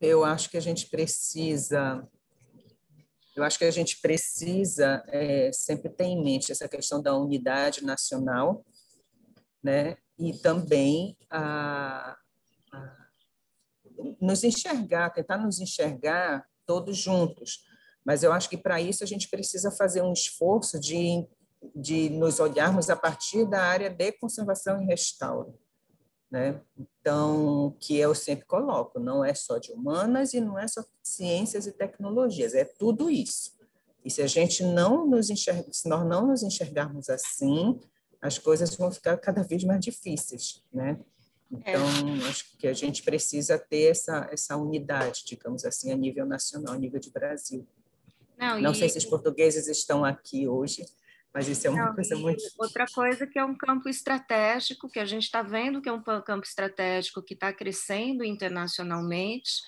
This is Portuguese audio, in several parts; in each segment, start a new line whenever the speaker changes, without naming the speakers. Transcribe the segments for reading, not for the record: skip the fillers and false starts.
eu acho que a gente precisa, sempre ter em mente essa questão da unidade nacional, né? E também tentar nos enxergar todos juntos. Mas eu acho que para isso a gente precisa fazer um esforço de nos olharmos a partir da área de conservação e restauro, né? Então, que eu sempre coloco, não é só de humanas e não é só ciências e tecnologias, é tudo isso. E se a gente não nos enxerga, se nós não nos enxergarmos assim, as coisas vão ficar cada vez mais difíceis, né? Então, acho que a gente precisa ter essa unidade, digamos assim, a nível nacional, a nível de Brasil. Não sei se os portugueses estão aqui hoje, mas isso é uma coisa muito...
Outra coisa que é um campo estratégico, que a gente está vendo que é um campo estratégico que está crescendo internacionalmente.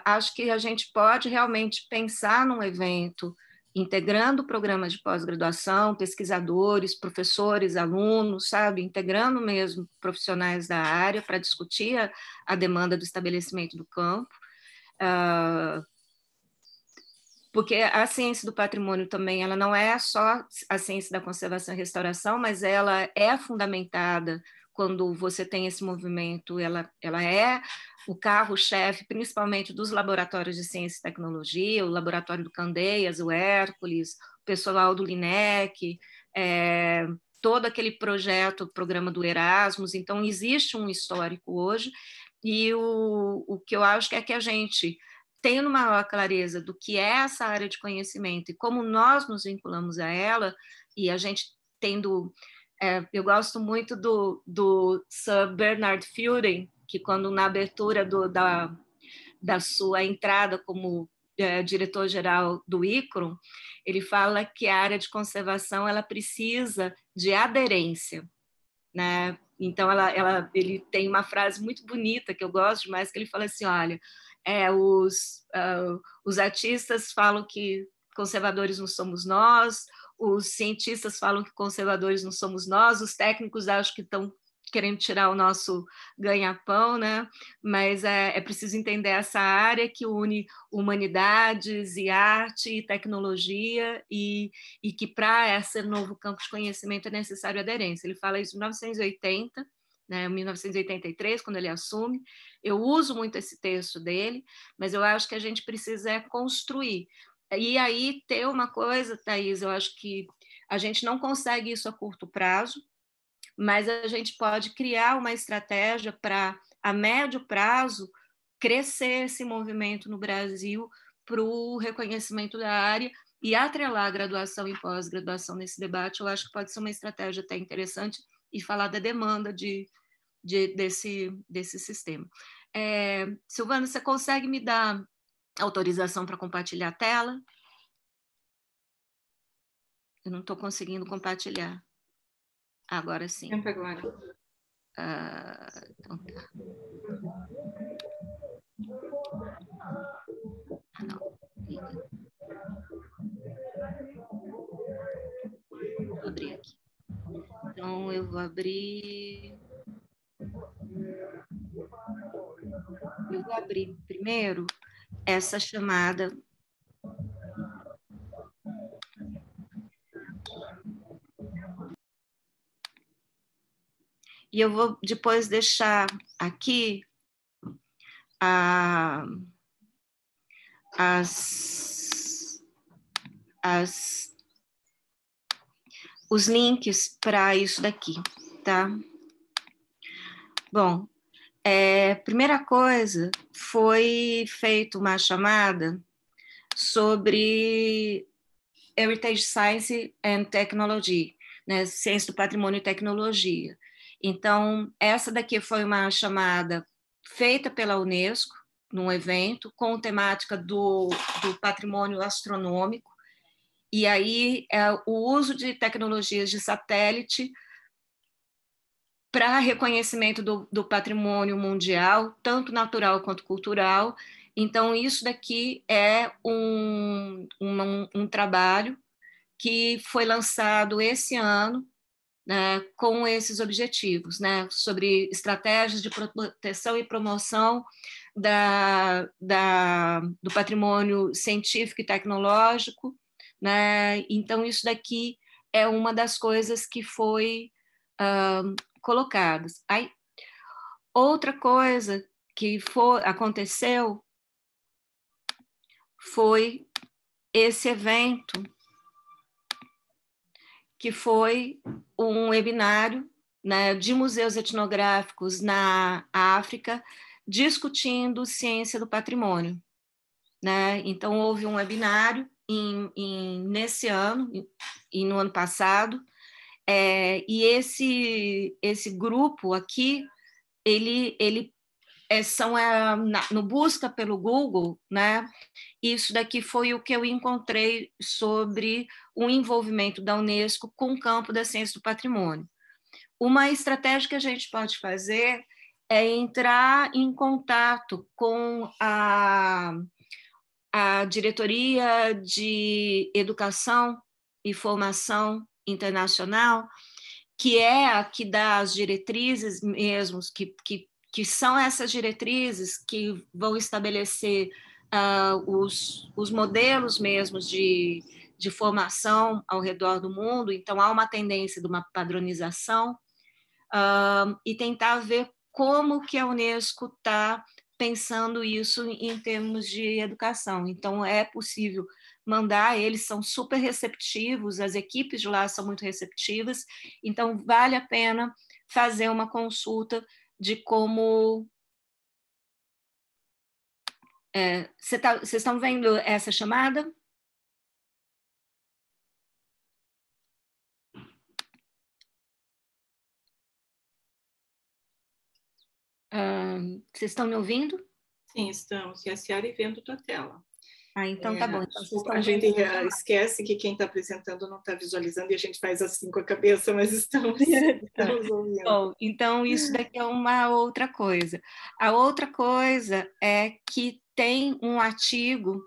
Acho que a gente pode realmente pensar num evento integrando programas de pós-graduação, pesquisadores, professores, alunos, sabe? Integrando mesmo profissionais da área para discutir a demanda do estabelecimento do campo. Porque a ciência do patrimônio também, ela não é só a ciência da conservação e restauração, mas ela é fundamentada quando você tem esse movimento, ela é o carro-chefe, principalmente dos laboratórios de ciência e tecnologia, o laboratório do Candeias, o Hércules, o pessoal do LINEC, todo aquele projeto, o programa do Erasmus. Então, existe um histórico hoje, e o que eu acho que é que a gente, tendo maior clareza do que é essa área de conhecimento e como nós nos vinculamos a ela, e a gente tendo... eu gosto muito do Sir Bernard Fielding, que quando na abertura da sua entrada como diretor-geral do ICROM, ele fala que a área de conservação ela precisa de aderência, né? Então, ele tem uma frase muito bonita, que eu gosto demais, que ele fala assim, olha, os artistas falam que conservadores não somos nós, os cientistas falam que conservadores não somos nós, os técnicos acham que estão querendo tirar o nosso ganha-pão, né? Mas é preciso entender essa área que une humanidades e arte e tecnologia, e que para esse novo campo de conhecimento é necessário aderência. Ele fala isso em 1980, né, 1983, quando ele assume. Eu uso muito esse texto dele, mas eu acho que a gente precisa construir. E aí ter uma coisa, Thaís, eu acho que a gente não consegue isso a curto prazo, mas a gente pode criar uma estratégia para, a médio prazo, crescer esse movimento no Brasil para o reconhecimento da área e atrelar a graduação e pós-graduação nesse debate. Eu acho que pode ser uma estratégia até interessante, e falar da demanda desse sistema. Silvana, você consegue me dar autorização para compartilhar a tela? Eu não estou conseguindo compartilhar. Agora sim.
Agora.
Então tá. Não. Vou abrir aqui. Então, eu vou abrir primeiro essa chamada. E eu vou depois deixar aqui os links para isso daqui, tá? Bom, primeira coisa, foi feita uma chamada sobre Heritage Science and Technology, né? Ciência do Patrimônio e Tecnologia. Então, essa daqui foi uma chamada feita pela Unesco, num evento, com temática do patrimônio astronômico, e aí o uso de tecnologias de satélite para reconhecimento do patrimônio mundial, tanto natural quanto cultural. Então, isso daqui é um trabalho que foi lançado esse ano, né, com esses objetivos, né, sobre estratégias de proteção e promoção do patrimônio científico e tecnológico, né? Então, isso daqui é uma das coisas que foi colocadas. Aí, outra coisa que aconteceu foi esse evento, que foi um webinário, né, de museus etnográficos na África, discutindo ciência do patrimônio, né? Então, houve um webinário nesse ano e no ano passado, e esse grupo aqui, ele no busca pelo Google, né? Isso daqui foi o que eu encontrei sobre o envolvimento da Unesco com o campo da ciência do patrimônio. Uma estratégia que a gente pode fazer é entrar em contato com a Diretoria de Educação e Formação Internacional, que é a que dá as diretrizes mesmos, que são essas diretrizes que vão estabelecer os modelos mesmos de formação ao redor do mundo. Então, há uma tendência de uma padronização, e tentar ver como que a Unesco está pensando isso em termos de educação. Então, é possível mandar, eles são super receptivos, as equipes de lá são muito receptivas, então vale a pena fazer uma consulta de como... Vocês estão vendo essa chamada? Vocês estão me ouvindo?
Sim, estamos. E a Ciara vendo tua tela.
Então tá bom. Então,
desculpa, a gente esquece que quem está apresentando não está visualizando e a gente faz assim com a cabeça, mas estamos ouvindo.
Bom, então isso daqui é uma outra coisa. A outra coisa é que tem um artigo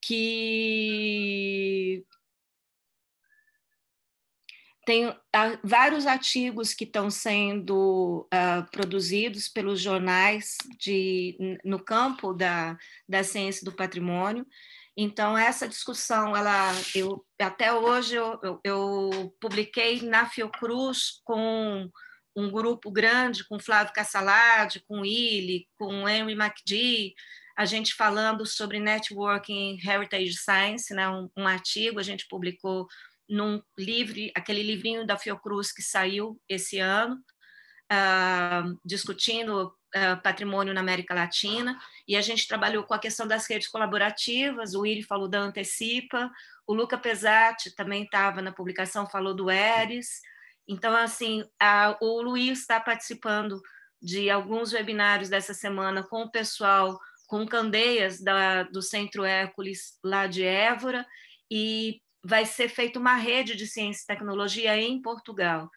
que tem vários artigos que estão sendo produzidos pelos jornais no campo da ciência do patrimônio. Então, essa discussão, até hoje, eu publiquei na Fiocruz com um grupo grande, com Flávio Cassaladi, com Willy, com Henry McGee, a gente falando sobre Networking Heritage Science, né, um artigo a gente publicou num aquele livrinho da Fiocruz que saiu esse ano, discutindo patrimônio na América Latina, e a gente trabalhou com a questão das redes colaborativas, o Willy falou da Antecipa, o Luca Pesati também estava na publicação, falou do ERES. Então, assim, o Luiz está participando de alguns webinários dessa semana com o pessoal, com Candeias, do Centro Hércules, lá de Évora, e vai ser feita uma rede de ciência e tecnologia em Portugal.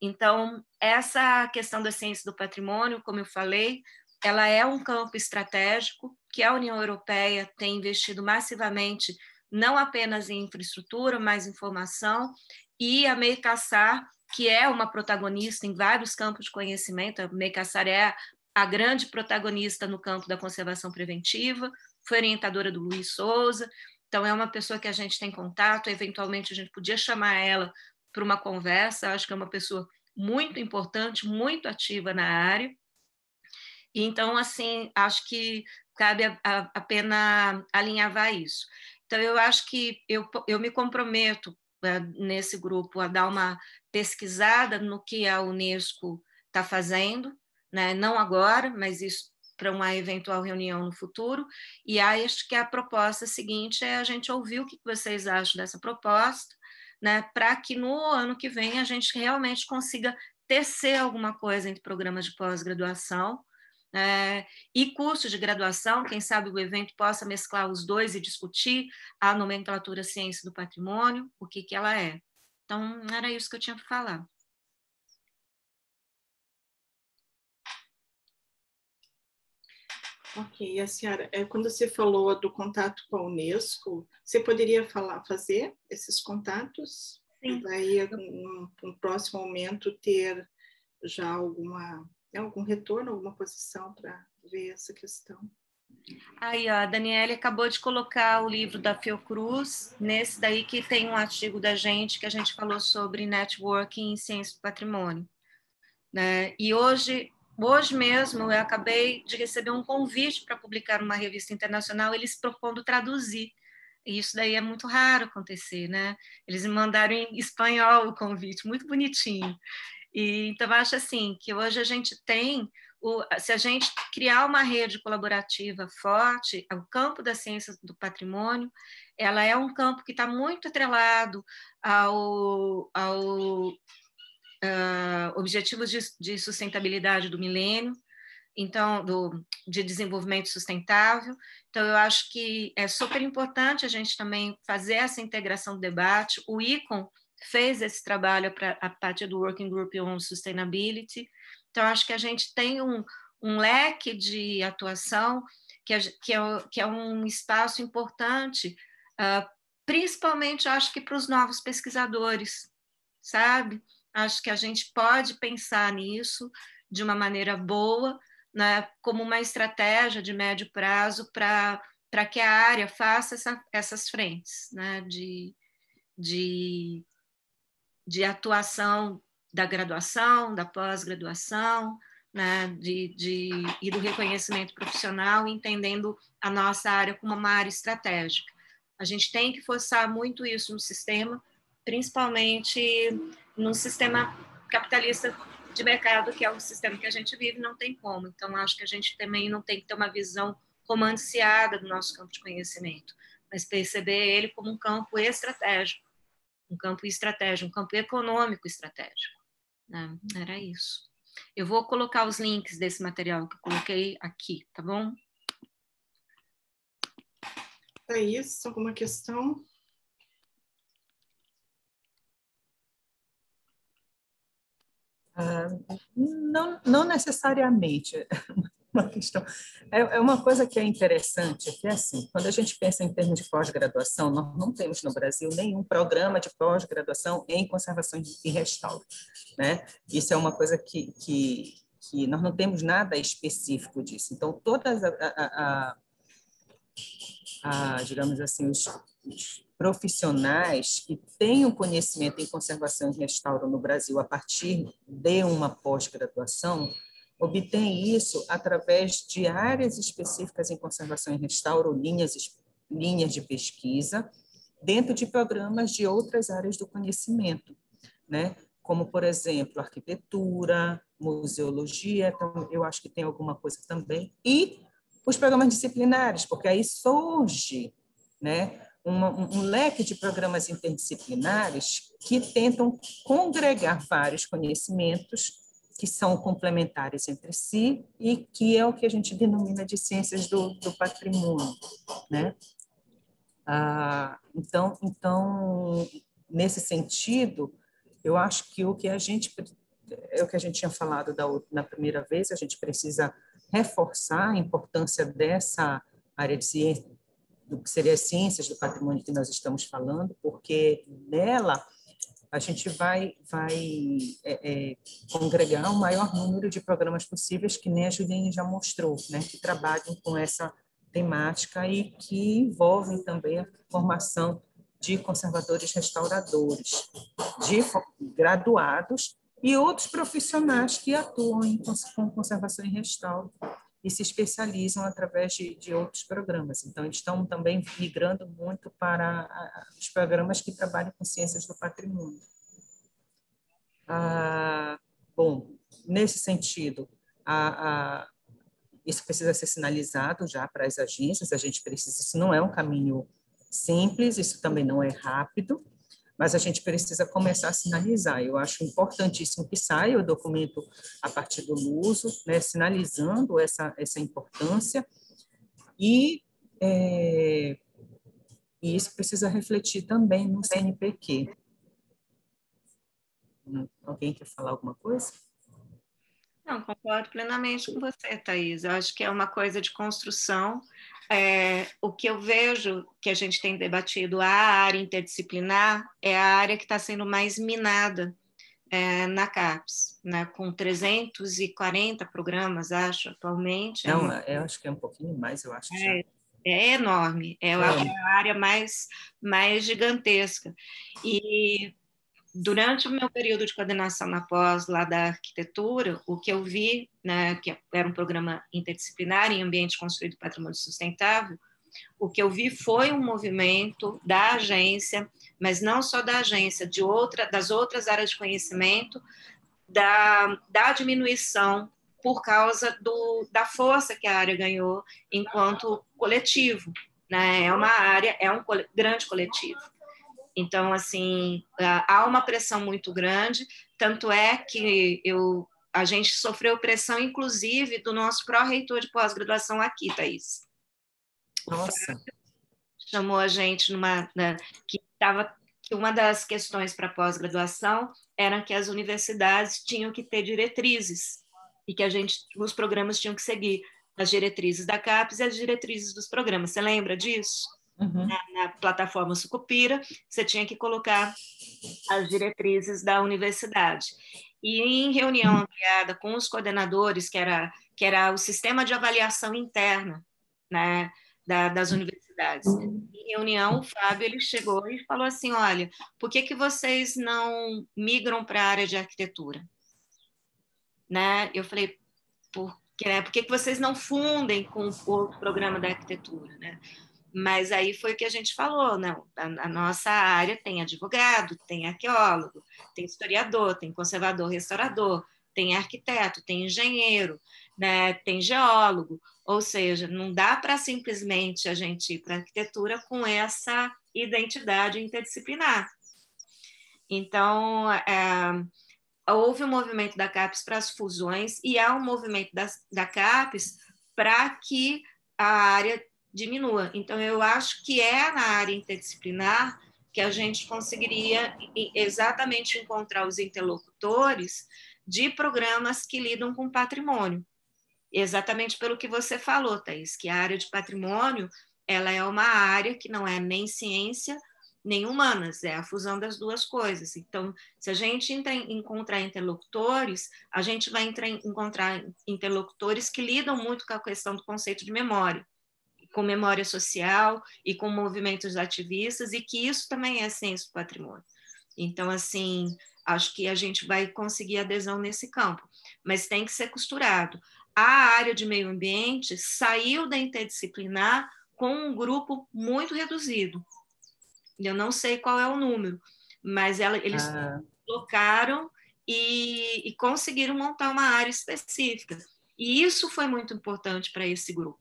Então, essa questão da ciência do patrimônio, como eu falei, ela é um campo estratégico que a União Europeia tem investido massivamente, não apenas em infraestrutura, mas em formação, e a Meicassar, que é uma protagonista em vários campos de conhecimento, a Meicassar é a grande protagonista no campo da conservação preventiva, foi orientadora do Luiz Souza, então é uma pessoa que a gente tem contato, eventualmente a gente podia chamar ela para uma conversa, acho que é uma pessoa muito importante, muito ativa na área. E então, assim, acho que cabe a pena alinhavar isso. Então, eu acho que eu me comprometo nesse grupo a dar uma pesquisada no que a Unesco está fazendo, né? Não agora, mas isso para uma eventual reunião no futuro, e aí acho que a proposta seguinte é a gente ouvir o que vocês acham dessa proposta, né, para que no ano que vem a gente realmente consiga tecer alguma coisa entre programas de pós-graduação e cursos de graduação, quem sabe o evento possa mesclar os dois e discutir a nomenclatura ciência do patrimônio, o que ela é. Então, era isso que eu tinha para falar.
Ok, a senhora, quando você falou do contato com a Unesco, você poderia fazer esses contatos? daí, no próximo momento, ter já algum retorno, alguma posição para ver essa questão.
Aí, ó, a Daniele acabou de colocar o livro da Fiocruz, nesse daí que tem um artigo da gente que a gente falou sobre networking em ciência do patrimônio, né? E hoje mesmo eu acabei de receber um convite para publicar numa revista internacional, eles propondo traduzir. E isso daí é muito raro acontecer, né? Eles me mandaram em espanhol o convite, muito bonitinho. E, então, eu acho assim, que hoje a gente tem, se a gente criar uma rede colaborativa forte, o campo da ciência do patrimônio, ela é um campo que está muito atrelado ao objetivos de sustentabilidade do milênio, então, de desenvolvimento sustentável. Então, eu acho que é super importante a gente também fazer essa integração do debate. O ICON fez esse trabalho a partir do Working Group on Sustainability. Então, acho que a gente tem um leque de atuação que é um espaço importante, principalmente, acho que para os novos pesquisadores, sabe? Acho que a gente pode pensar nisso de uma maneira boa, né, como uma estratégia de médio prazo para que a área faça essas frentes, né, de atuação da graduação, da pós-graduação, né, e do reconhecimento profissional, entendendo a nossa área como uma área estratégica. A gente tem que forçar muito isso no sistema, principalmente no sistema capitalista de mercado, que é o sistema que a gente vive, não tem como. Então, acho que a gente também não tem que ter uma visão romanceada do nosso campo de conhecimento, mas perceber ele como um campo estratégico, um campo econômico estratégico, né? Era isso. Eu vou colocar os links desse material que eu coloquei aqui, tá bom?
É isso? Alguma questão?
Não necessariamente. Uma questão. É uma coisa que é interessante, que é assim, quando a gente pensa em termos de pós-graduação, nós não temos no Brasil nenhum programa de pós-graduação em conservação e restauro, né? Isso é uma coisa que nós não temos nada específico disso. Então, todas digamos assim, os profissionais que tenham conhecimento em conservação e restauro no Brasil a partir de uma pós-graduação, obtêm isso através de áreas específicas em conservação e restauro, linhas de pesquisa, dentro de programas de outras áreas do conhecimento, né? Como, por exemplo, arquitetura, museologia, então, eu acho que tem alguma coisa também, e os programas disciplinares, porque aí surge, né, um leque de programas interdisciplinares que tentam congregar vários conhecimentos que são complementares entre si e que é o que a gente denomina de ciências do patrimônio, né? Então, nesse sentido, eu acho que o que a gente tinha falado na primeira vez, a gente precisa reforçar a importância dessa área de ciência, do que seria as ciências do patrimônio que nós estamos falando, porque nela a gente vai congregar o maior número de programas possíveis, que nem a Juliane já mostrou, né, que trabalham com essa temática e que envolvem também a formação de conservadores restauradores, de graduados e outros profissionais que atuam com conservação e restauro e se especializam através de outros programas. Então, eles estão também migrando muito para os programas que trabalham com ciências do patrimônio. Bom, nesse sentido, isso precisa ser sinalizado já para as agências, a gente precisa, isso não é um caminho simples, isso também não é rápido, mas a gente precisa começar a sinalizar. Eu acho importantíssimo que saia o documento a partir do uso, né, sinalizando essa importância, e isso precisa refletir também no CNPq. Alguém quer falar alguma coisa?
Não, concordo plenamente com você, Thaís. Eu acho que é uma coisa de construção. o que eu vejo que a gente tem debatido, a área interdisciplinar, é a área que está sendo mais minada na CAPES, né, com 340 programas, acho, atualmente.
Não, eu acho que é um pouquinho mais, eu acho que já.
É enorme, é a área mais gigantesca. E durante o meu período de coordenação na pós lá da arquitetura, o que eu vi, né, que era um programa interdisciplinar em ambiente construído e patrimônio sustentável, o que eu vi foi um movimento da agência, mas não só da agência, das outras áreas de conhecimento, da diminuição por causa da força que a área ganhou enquanto coletivo, né? É um grande coletivo. Então, assim, há uma pressão muito grande, tanto é que a gente sofreu pressão, inclusive, do nosso pró-reitor de pós-graduação aqui, Thaís.
Nossa.
Chamou a gente que uma das questões para pós-graduação era que as universidades tinham que ter diretrizes e que os programas tinham que seguir as diretrizes da CAPES e as diretrizes dos programas. Você lembra disso?
Uhum.
Na plataforma Sucupira, você tinha que colocar as diretrizes da universidade. E em reunião ampliada com os coordenadores, que era o sistema de avaliação interna, né, das universidades. Em reunião, o Fábio ele chegou e falou assim: olha, por que vocês não migram para a área de arquitetura? Né? Eu falei, por que vocês não fundem com o outro programa da arquitetura? Né? Mas aí foi o que a gente falou, não, a nossa área tem advogado, tem arqueólogo, tem historiador, tem conservador, restaurador, tem arquiteto, tem engenheiro, né, tem geólogo, ou seja, não dá para simplesmente a gente ir para a arquitetura com essa identidade interdisciplinar. Então, houve um movimento da CAPES para as fusões e há um movimento da CAPES para que a área diminua. Então, eu acho que é na área interdisciplinar que a gente conseguiria exatamente encontrar os interlocutores de programas que lidam com patrimônio. Exatamente pelo que você falou, Thaís, que a área de patrimônio ela é uma área que não é nem ciência, nem humanas, é a fusão das duas coisas. Então, se a gente encontrar interlocutores, a gente vai encontrar interlocutores que lidam muito com a questão do conceito de memória, com memória social e com movimentos ativistas, e que isso também é ciência do patrimônio. Então, assim, acho que a gente vai conseguir adesão nesse campo, mas tem que ser costurado. A área de meio ambiente saiu da interdisciplinar com um grupo muito reduzido. Eu não sei qual é o número, mas eles colocaram e conseguiram montar uma área específica. E isso foi muito importante para esse grupo.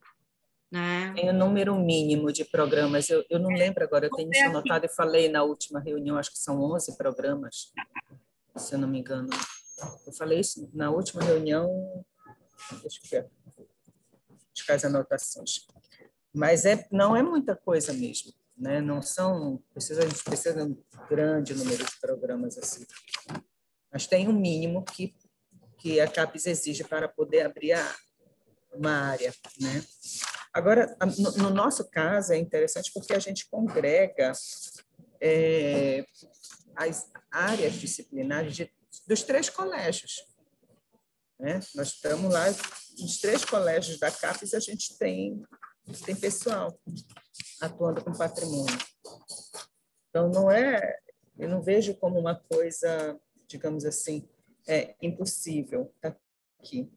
Né?
Tem um número mínimo de programas, eu não lembro agora, eu tenho isso anotado e falei na última reunião, acho que são 11 programas, se eu não me engano. Eu falei isso na última reunião, deixa eu ver, buscar as anotações. Mas não é muita coisa mesmo, né? Não são, a gente precisa de um grande número de programas assim. Mas tem um mínimo que a CAPES exige para poder abrir uma área, né? Agora, no nosso caso, é interessante porque a gente congrega as áreas disciplinares dos 3 colégios. Né? Nós estamos lá, nos 3 colégios da CAPES, a gente tem pessoal atuando com patrimônio. Então, eu não vejo como uma coisa, digamos assim, impossível estar aqui.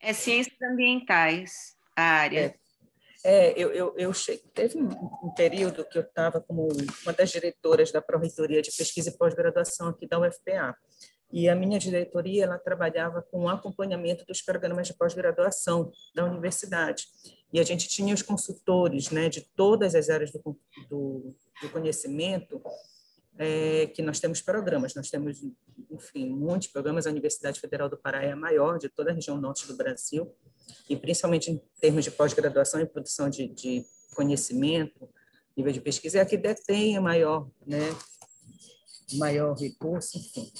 É ciências ambientais, a área.
Teve um período que eu estava como uma das diretoras da Pró-Reitoria de Pesquisa e Pós-Graduação aqui da UFPA. E a minha diretoria ela trabalhava com o acompanhamento dos programas de pós-graduação da universidade. E a gente tinha os consultores, né, de todas as áreas do conhecimento, que nós temos programas. Nós temos, enfim, muitos programas. A Universidade Federal do Pará é a maior de toda a região norte do Brasil, e principalmente em termos de pós-graduação e produção de conhecimento, nível de pesquisa, é a que detém a maior, né, maior recurso, enfim.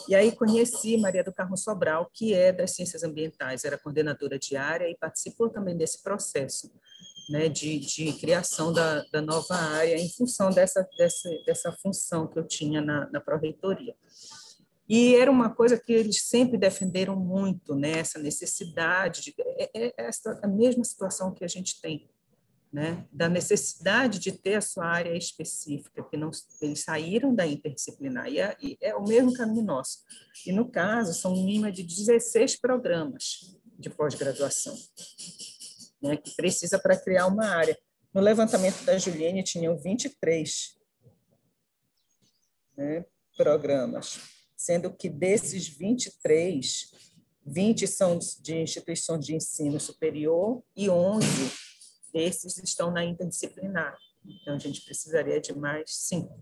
E aí conheci Maria do Carmo Sobral, que é das Ciências Ambientais, era coordenadora de área e participou também desse processo, né, de criação da nova área em função dessa função que eu tinha na pró-reitoria. E era uma coisa que eles sempre defenderam muito, né, essa necessidade, a mesma situação que a gente tem, né, da necessidade de ter a sua área específica, que não, eles saíram da interdisciplinar, e é o mesmo caminho nosso. E, no caso, são um mínimo de 16 programas de pós-graduação, né, que precisa para criar uma área. No levantamento da Juliene, tinham 23, né, programas, sendo que desses 23, 20 são de instituições de ensino superior e 11 desses estão na interdisciplinar. Então, a gente precisaria de mais 5,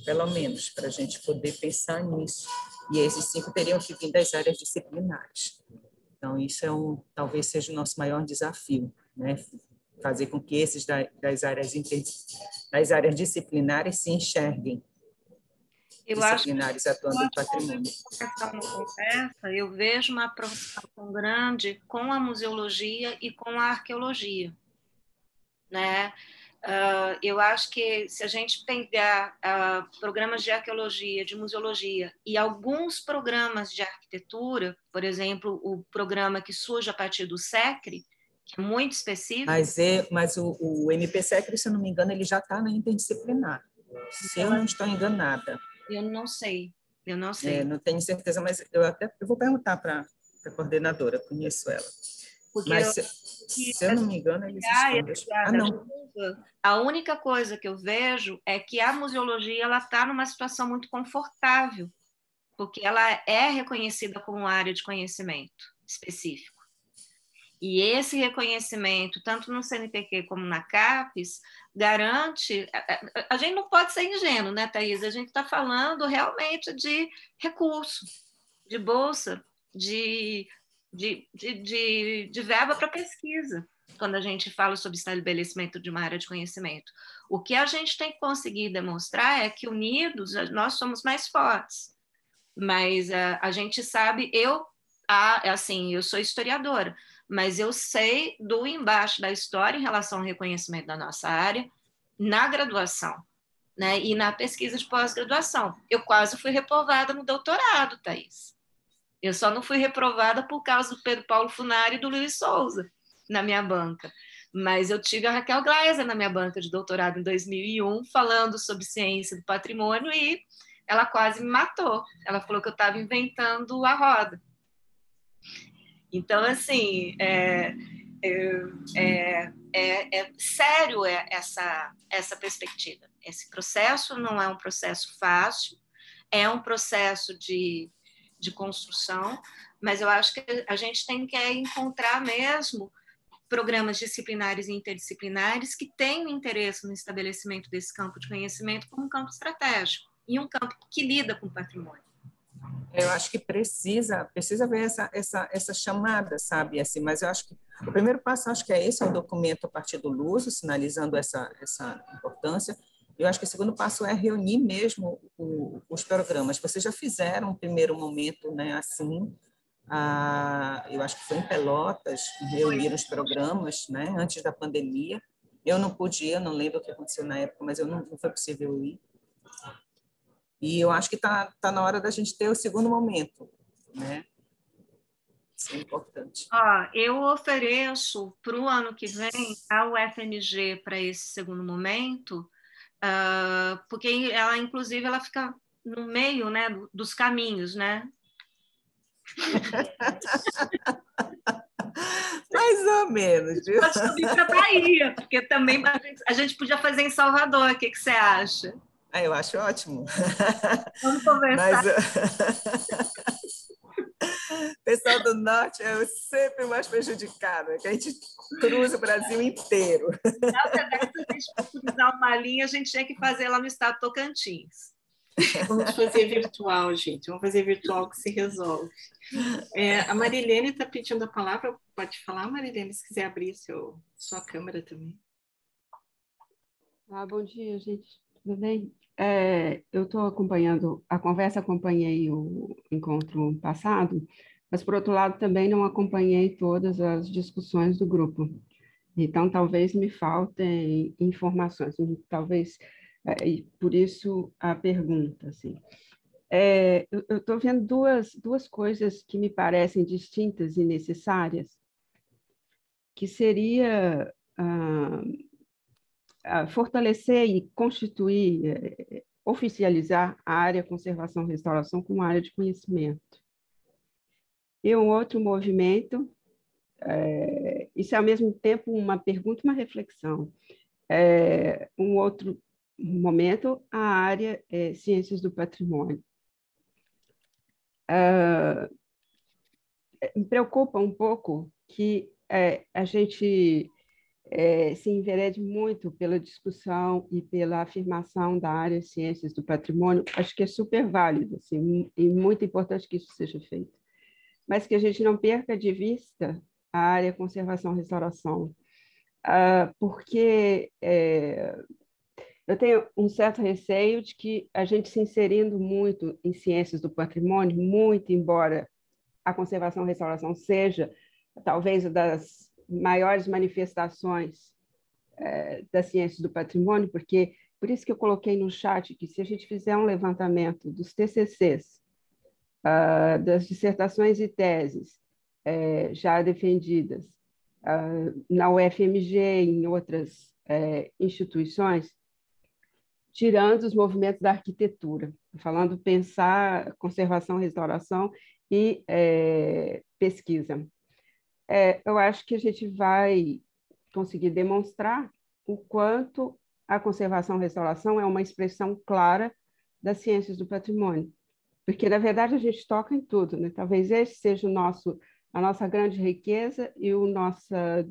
pelo menos, para a gente poder pensar nisso. E esses 5 teriam que vir das áreas disciplinares. Então, isso talvez seja o nosso maior desafio, né? Fazer com que esses das áreas disciplinares se enxerguem.
Eu
Disciplinares
acho
atuando em patrimônio.
Começar uma conversa, eu vejo uma aproximação grande com a museologia e com a arqueologia, né? Eu acho que se a gente pegar programas de arqueologia, de museologia e alguns programas de arquitetura, por exemplo, o programa que surge a partir do SECRE, que é muito específico.
Mas o MP-SECRE, se eu não me engano, ele já está na interdisciplinar, se eu não estou enganada.
Eu não sei.
Não tenho certeza, mas eu vou perguntar para a coordenadora, conheço ela.
Porque
mas se eu não me engano, eles estão... não.
A única coisa que eu vejo é que a museologia está numa situação muito confortável, porque ela é reconhecida como área de conhecimento específico. E esse reconhecimento, tanto no CNPq como na CAPES, garante... A gente não pode ser ingênuo, né, Thaís? A gente está falando realmente de recurso, de bolsa, de verba para pesquisa, quando a gente fala sobre estabelecimento de uma área de conhecimento. O que a gente tem que conseguir demonstrar é que, unidos, nós somos mais fortes. Mas a gente sabe... Eu sou historiadora, mas eu sei do embaixo da história em relação ao reconhecimento da nossa área na graduação, né? E na pesquisa de pós-graduação. Eu quase fui reprovada no doutorado, Thaís. Eu só não fui reprovada por causa do Pedro Paulo Funari e do Luiz Souza na minha banca. Mas eu tive a Raquel Gleiser na minha banca de doutorado em 2001, falando sobre ciência do patrimônio, e ela quase me matou. Ela falou que eu estava inventando a roda. Então, assim, é sério essa perspectiva. Esse processo não é um processo fácil, é um processo de construção, mas eu acho que a gente tem que encontrar mesmo programas disciplinares e interdisciplinares que tenham interesse no estabelecimento desse campo de conhecimento como um campo estratégico e um campo que lida com o patrimônio.
Eu acho que precisa ver essa chamada, sabe? Assim, mas eu acho que o primeiro passo, acho que é esse, é o documento a partir do Luso, sinalizando essa importância. Eu acho que o segundo passo é reunir mesmo os programas. Vocês já fizeram um primeiro momento, né, assim, eu acho que foi em Pelotas, reuniram os programas, né, antes da pandemia. Eu não pude ir, eu não lembro o que aconteceu na época, mas não foi possível ir. E eu acho que está na hora da gente ter o segundo momento, né? Isso é importante.
Eu ofereço para o ano que vem a UFMG para esse segundo momento, porque ela, inclusive, ela fica no meio, né, dos caminhos, né?
Mais ou menos. Viu?
Pode subir para a Bahia, porque também a gente podia fazer em Salvador. O que você acha?
Eu acho ótimo.
Vamos conversar.
O pessoal do Norte é sempre mais prejudicado, que a gente cruza o Brasil inteiro.
Nossa, se a gente for cruzar uma linha, a gente tinha que fazer lá no estado de Tocantins.
Vamos fazer virtual, gente. Vamos fazer virtual que se resolve. A Marilene está pedindo a palavra. Pode falar, Marilene, se quiser abrir sua câmera também.
Bom dia, gente. Tudo bem? eu estou acompanhando a conversa, acompanhei o encontro passado, mas, por outro lado, também não acompanhei todas as discussões do grupo. Então, talvez me faltem informações, talvez, e por isso a pergunta, assim. Eu estou vendo duas coisas que me parecem distintas e necessárias, que seria fortalecer e constituir, oficializar a área conservação e restauração como área de conhecimento. E um outro movimento, isso é ao mesmo tempo uma pergunta e uma reflexão. Um outro momento, a área ciências do patrimônio. Me preocupa um pouco que a gente se enverede muito pela discussão e pela afirmação da área ciências do patrimônio. Acho que é super válido, assim, e muito importante que isso seja feito. Mas que a gente não perca de vista a área conservação e restauração, porque eu tenho um certo receio de que a gente se inserindo muito em ciências do patrimônio, muito embora a conservação e restauração seja talvez uma das maiores manifestações das ciências do patrimônio, porque por isso que eu coloquei no chat que se a gente fizer um levantamento dos TCCs, das dissertações e teses já defendidas na UFMG e em outras instituições, tirando os movimentos da arquitetura, falando pensar conservação, restauração e pesquisa. Eu acho que a gente vai conseguir demonstrar o quanto a conservação e restauração é uma expressão clara das ciências do patrimônio, porque, na verdade, a gente toca em tudo, né? Talvez esse seja a nossa grande riqueza e a nossa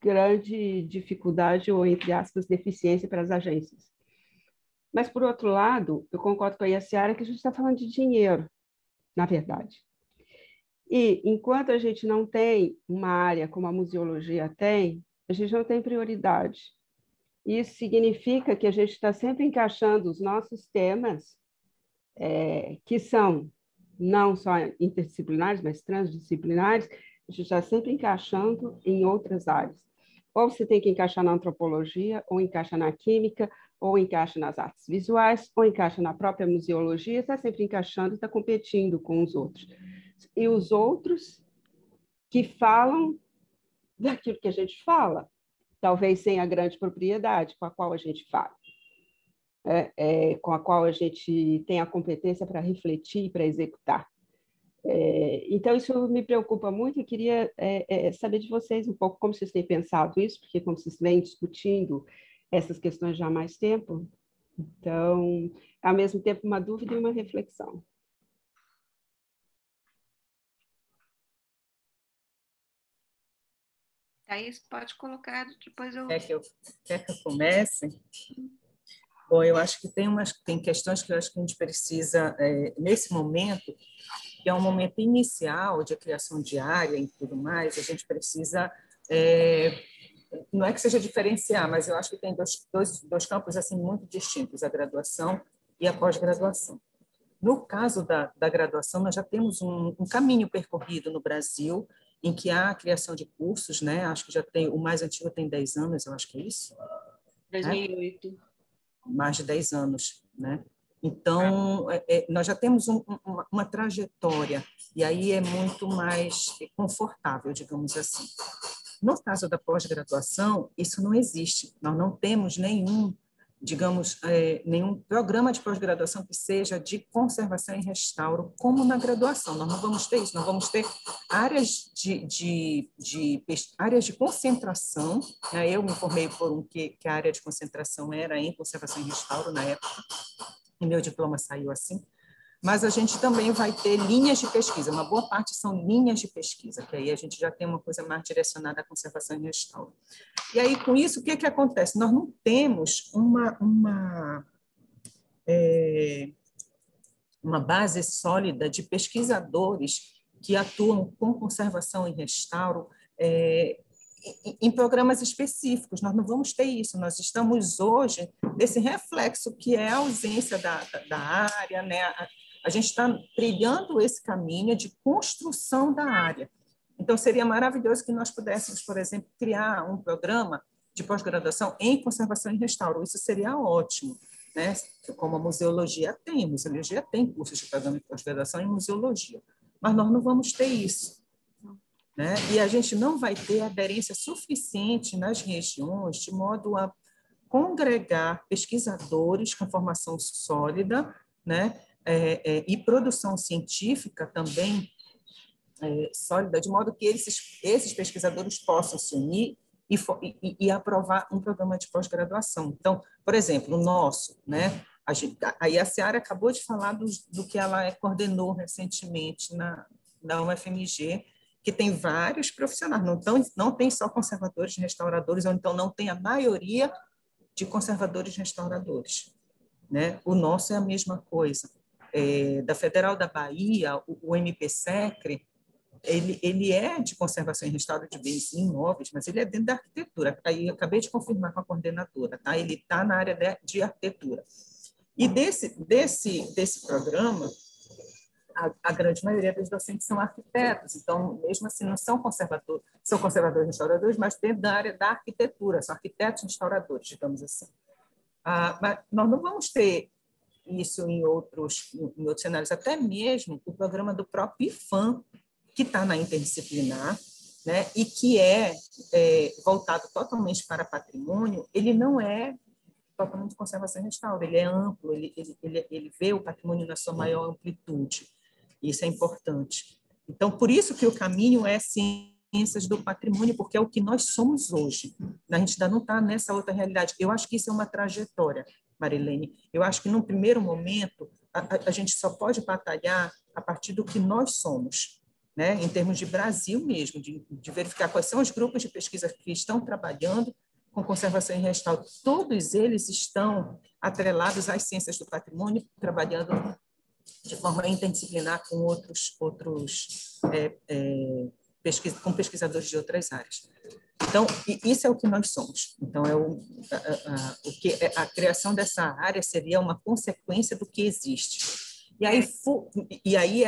grande dificuldade, ou, entre aspas, deficiência para as agências. Mas, por outro lado, eu concordo com a Yaciara que a gente está falando de dinheiro, na verdade. E, enquanto a gente não tem uma área como a museologia tem, a gente não tem prioridade. Isso significa que a gente está sempre encaixando os nossos temas, que são não só interdisciplinares, mas transdisciplinares, a gente está sempre encaixando em outras áreas. Ou você tem que encaixar na antropologia, ou encaixa na química, ou encaixa nas artes visuais, ou encaixa na própria museologia, está sempre encaixando, está competindo com os outros. E os outros que falam daquilo que a gente fala, talvez sem a grande propriedade com a qual a gente fala, com a qual a gente tem a competência para refletir e para executar. Então, isso me preocupa muito e queria saber de vocês um pouco como vocês têm pensado isso, porque como vocês vêm discutindo essas questões já há mais tempo, então, ao mesmo tempo, uma dúvida e uma reflexão.
Thaís, pode colocar, depois eu...
Quer que eu comece? Bom, eu acho que tem questões que eu acho que a gente precisa, nesse momento, que é um momento inicial de criação diária e tudo mais, a gente precisa, não é que seja diferenciar, mas eu acho que tem dois campos assim muito distintos, a graduação e a pós-graduação. No caso da graduação, nós já temos um caminho percorrido no Brasil, em que há a criação de cursos, né? Acho que já tem, o mais antigo tem 10 anos, eu acho que é isso.
2008.
Mais de 10 anos, né? Então, nós já temos uma trajetória, e aí é muito mais confortável, digamos assim. No caso da pós-graduação, isso não existe. Nós não temos nenhum, digamos, nenhum programa de pós-graduação que seja de conservação e restauro, como na graduação. Nós não vamos ter isso, nós vamos ter áreas áreas de concentração, né? Eu me formei por que a área de concentração era em conservação e restauro na época, e meu diploma saiu assim. Mas a gente também vai ter linhas de pesquisa, uma boa parte são linhas de pesquisa, que aí a gente já tem uma coisa mais direcionada à conservação e restauro. E aí, com isso, o que acontece? Nós não temos uma base sólida de pesquisadores que atuam com conservação e restauro em programas específicos. Nós não vamos ter isso. Nós estamos hoje nesse reflexo que é a ausência da área, né? A gente está trilhando esse caminho de construção da área. Então, seria maravilhoso que nós pudéssemos, por exemplo, criar um programa de pós-graduação em conservação e restauro. Isso seria ótimo, né? Como a museologia tem cursos de programa de pós-graduação em museologia, mas nós não vamos ter isso, né? E a gente não vai ter aderência suficiente nas regiões de modo a congregar pesquisadores com formação sólida, né? E produção científica também sólida, de modo que esses pesquisadores possam se unir e aprovar um programa de pós-graduação. Então, por exemplo, o nosso, né? A Yaciara acabou de falar do que ela coordenou recentemente na UFMG, que tem vários profissionais, não tem só conservadores e restauradores, ou então não tem a maioria de conservadores e restauradores, né? O nosso é a mesma coisa. Da Federal da Bahia, o MPSECRE, ele é de conservação e restauro de bens imóveis, mas ele é dentro da arquitetura. Aí eu acabei de confirmar com a coordenadora, tá? Ele está na área de arquitetura. E desse programa, a grande maioria dos docentes são arquitetos, então, mesmo assim, não são conservadores e restauradores, mas dentro da área da arquitetura, são arquitetos e restauradores, digamos assim. Mas nós não vamos ter isso em outros cenários, até mesmo o programa do próprio IFAM, que está na interdisciplinar, né, e que é voltado totalmente para patrimônio, ele não é totalmente conservação e restauro, ele é amplo, ele vê o patrimônio na sua maior amplitude. Isso é importante. Então, por isso que o caminho é ciências do patrimônio, porque é o que nós somos hoje. A gente ainda não está nessa outra realidade. Eu acho que isso é uma trajetória, Marilene. Eu acho que, num primeiro momento, a gente só pode batalhar a partir do que nós somos, né? Em termos de Brasil mesmo, de verificar quais são os grupos de pesquisa que estão trabalhando com conservação e restauro. Todos eles estão atrelados às ciências do patrimônio, trabalhando de forma interdisciplinar com com pesquisadores de outras áreas. Então, isso é o que nós somos. Então, a criação dessa área seria uma consequência do que existe. E aí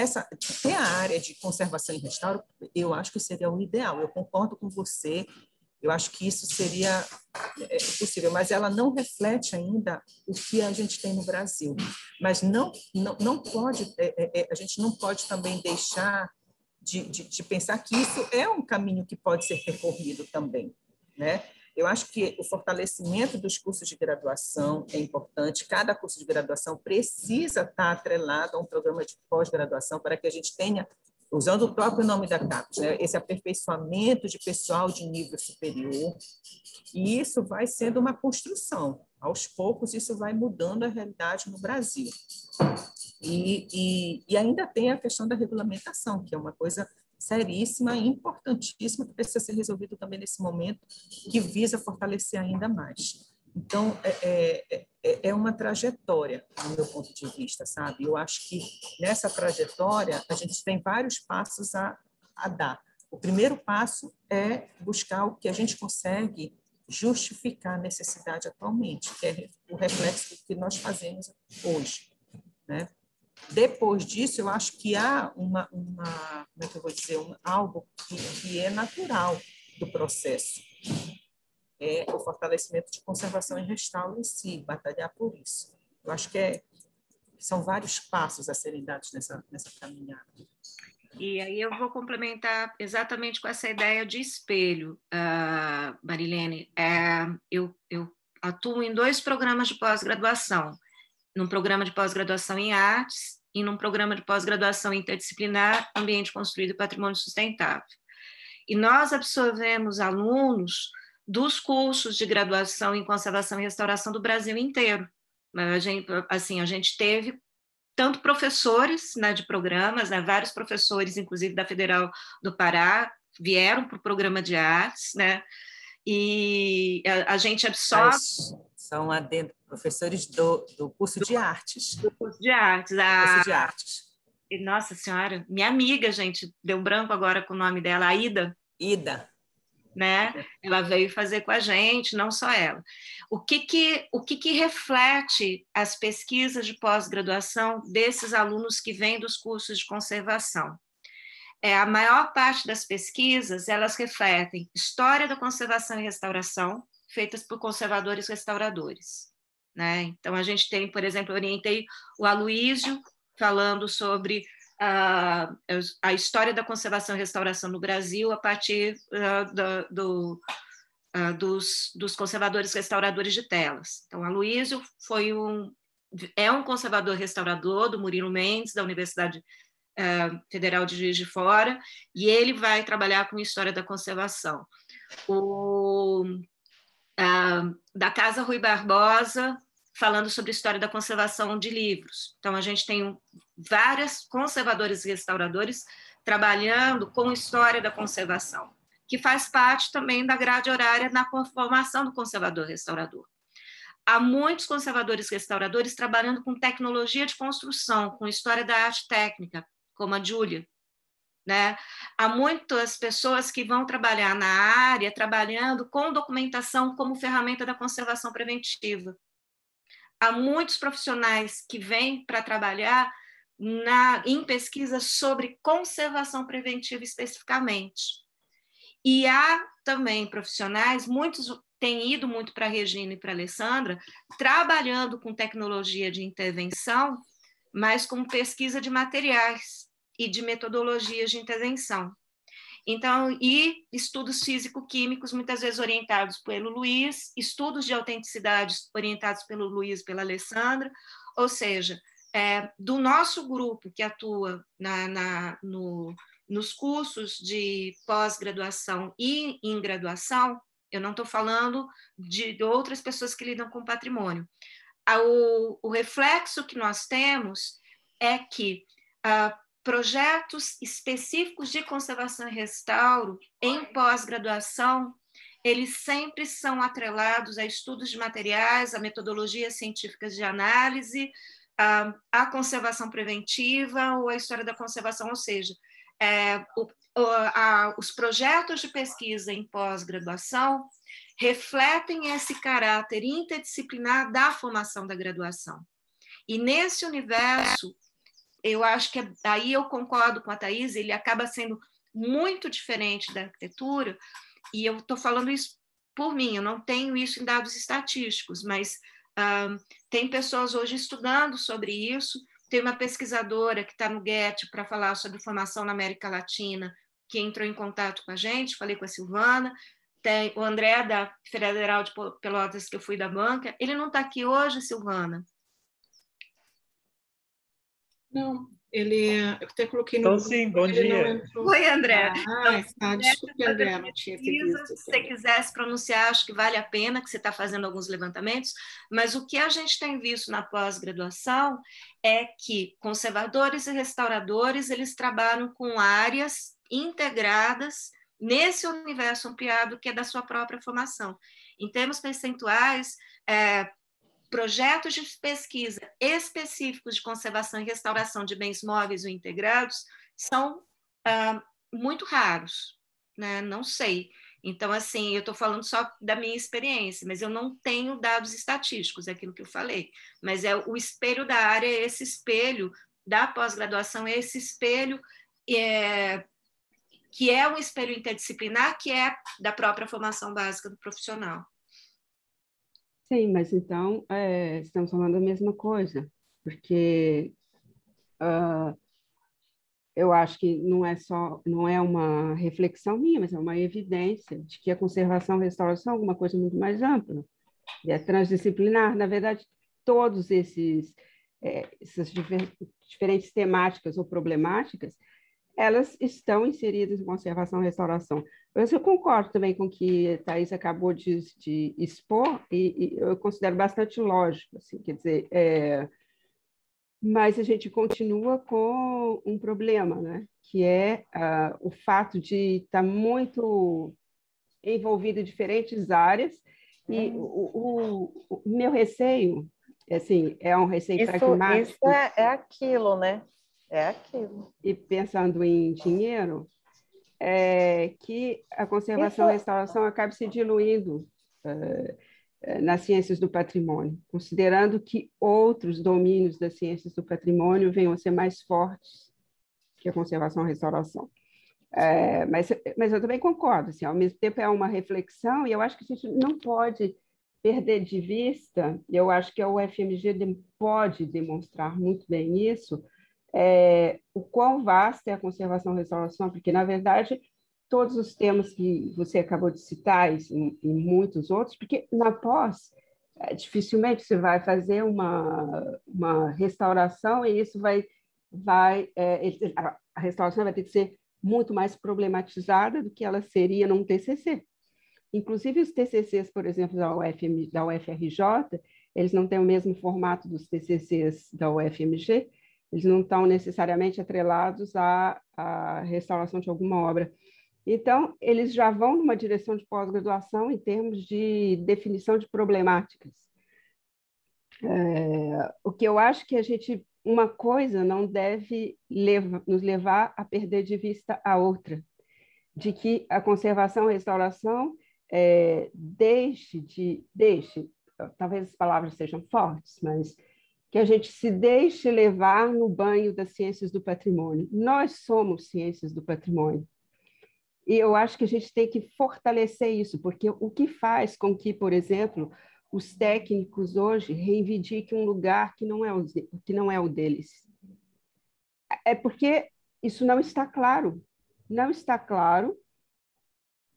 ter a área de conservação e restauro, eu acho que seria o ideal. Eu concordo com você. Eu acho que isso seria possível, mas ela não reflete ainda o que a gente tem no Brasil. Mas não pode, a gente não pode também deixar de pensar que isso é um caminho que pode ser percorrido também, né? Eu acho que o fortalecimento dos cursos de graduação é importante. Cada curso de graduação precisa estar atrelado a um programa de pós-graduação para que a gente tenha, usando o próprio nome da CAPES, né, esse aperfeiçoamento de pessoal de nível superior, e isso vai sendo uma construção. Aos poucos, isso vai mudando a realidade no Brasil. E ainda tem a questão da regulamentação, que é uma coisa seríssima e importantíssima, que precisa ser resolvido também nesse momento, que visa fortalecer ainda mais. Então, é uma trajetória, do meu ponto de vista, sabe? Eu acho que nessa trajetória a gente tem vários passos a dar. O primeiro passo é buscar o que a gente consegue justificar a necessidade atualmente, que é o reflexo do que nós fazemos hoje, né? Depois disso, eu acho que há como é que eu vou dizer, algo que é natural do processo. É o fortalecimento de conservação e restauro em si, batalhar por isso. Eu acho que são vários passos a serem dados nessa caminhada.
E aí eu vou complementar exatamente com essa ideia de espelho, Marilene. Eu atuo em 2 programas de pós-graduação, num programa de pós-graduação em artes e num programa de pós-graduação interdisciplinar, ambiente construído e patrimônio sustentável. E nós absorvemos alunos dos cursos de graduação em conservação e restauração do Brasil inteiro. A gente teve tanto professores, né, de programas, né, vários professores, inclusive da Federal do Pará, vieram para o programa de artes, né, e a gente absorve...
São professores do curso de artes.
Do curso de artes.
Curso de artes.
Nossa Senhora, minha amiga, gente, deu branco agora com o nome dela, a Ida.
Ida.
né? Ela veio fazer com a gente, não só ela. O que reflete as pesquisas de pós-graduação desses alunos que vêm dos cursos de conservação? A maior parte das pesquisas, elas refletem história da conservação e restauração, feitas por conservadores e restauradores, né? Então, a gente tem, por exemplo, eu orientei o Aloísio falando sobre a história da conservação e restauração no Brasil a partir dos conservadores restauradores de telas. Então, Aloísio é um conservador restaurador do Murilo Mendes, da Universidade Federal de Juiz de Fora, e ele vai trabalhar com história da conservação. Da Casa Rui Barbosa, falando sobre história da conservação de livros. Então, a gente tem vários conservadores e restauradores trabalhando com história da conservação, que faz parte também da grade horária na formação do conservador-restaurador. Há muitos conservadores restauradores trabalhando com tecnologia de construção, com história da arte técnica, como a Júlia, né? Há muitas pessoas que vão trabalhar na área, trabalhando com documentação como ferramenta da conservação preventiva. Há muitos profissionais que vêm para trabalhar em pesquisas sobre conservação preventiva especificamente. E há também profissionais, muitos têm ido muito para a Regina e para a Alessandra, trabalhando com tecnologia de intervenção, mas com pesquisa de materiais e de metodologias de intervenção. Então, e estudos físico-químicos, muitas vezes orientados pelo Luiz, estudos de autenticidade orientados pelo Luiz e pela Alessandra, ou seja, do nosso grupo que atua nos cursos de pós-graduação e em graduação, eu não estou falando de outras pessoas que lidam com patrimônio. O reflexo que nós temos é que projetos específicos de conservação e restauro em pós-graduação, eles sempre são atrelados a estudos de materiais, a metodologias científicas de análise, a conservação preventiva ou a história da conservação, ou seja, os projetos de pesquisa em pós-graduação refletem esse caráter interdisciplinar da formação da graduação. E nesse universo, eu acho que aí eu concordo com a Thaís, ele acaba sendo muito diferente da arquitetura, e eu estou falando isso por mim, eu não tenho isso em dados estatísticos, mas tem pessoas hoje estudando sobre isso. Tem uma pesquisadora que está no GET para falar sobre formação na América Latina, que entrou em contato com a gente, falei com a Silvana. Tem o André, da Federal de Pelotas, que eu fui da banca. Ele não está aqui hoje, Silvana?
Não, eu até coloquei no...
Então, sim, bom dia.
Oi, André.
Desculpe, André, não tinha visto.
Se você quisesse pronunciar, acho que vale a pena, que você está fazendo alguns levantamentos, mas o que a gente tem visto na pós-graduação é que conservadores e restauradores, eles trabalham com áreas integradas nesse universo ampliado que é da sua própria formação. Em termos percentuais, projetos de pesquisa específicos de conservação e restauração de bens móveis ou integrados são muito raros, né? Não sei. Então, assim, eu estou falando só da minha experiência, mas eu não tenho dados estatísticos, é aquilo que eu falei. Mas o espelho da área, esse espelho da pós-graduação, esse espelho que é um espelho interdisciplinar, que é da própria formação básica do profissional.
Sim, mas então estamos falando a mesma coisa, porque eu acho que não é uma reflexão minha, mas é uma evidência de que a conservação e restauração é alguma coisa muito mais ampla, é transdisciplinar. Na verdade, todos essas diferentes temáticas ou problemáticas, elas estão inseridas em conservação e restauração. Eu concordo também com o que a Thaís acabou de expor, e eu considero bastante lógico, assim, quer dizer, mas a gente continua com um problema, né? Que é o fato de estar muito envolvido em diferentes áreas, e o meu receio, assim, é um receio pragmático.
Isso é aquilo, né? É aquilo.
E pensando em dinheiro, que a conservação e restauração acabe se diluindo nas ciências do patrimônio, considerando que outros domínios das ciências do patrimônio venham a ser mais fortes que a conservação e restauração. Mas eu também concordo, assim, ao mesmo tempo é uma reflexão, e eu acho que a gente não pode perder de vista, eu acho que a UFMG pode demonstrar muito bem isso, o quão vasta é a conservação e restauração, porque, na verdade, todos os temas que você acabou de citar e muitos outros, porque na pós, dificilmente você vai fazer uma restauração e isso a restauração vai ter que ser muito mais problematizada do que ela seria num TCC. Inclusive, os TCCs, por exemplo, da UFRJ, eles não têm o mesmo formato dos TCCs da UFMG, eles não estão necessariamente atrelados à restauração de alguma obra. Então, eles já vão numa direção de pós-graduação em termos de definição de problemáticas. O que eu acho que uma coisa não deve nos levar a perder de vista a outra, de que a conservação e restauração talvez as palavras sejam fortes, mas que a gente se deixe levar no banho das ciências do patrimônio. Nós somos ciências do patrimônio. E eu acho que a gente tem que fortalecer isso, porque o que faz com que, por exemplo, os técnicos hoje reivindiquem um lugar que não é o deles? É porque isso não está claro. Não está claro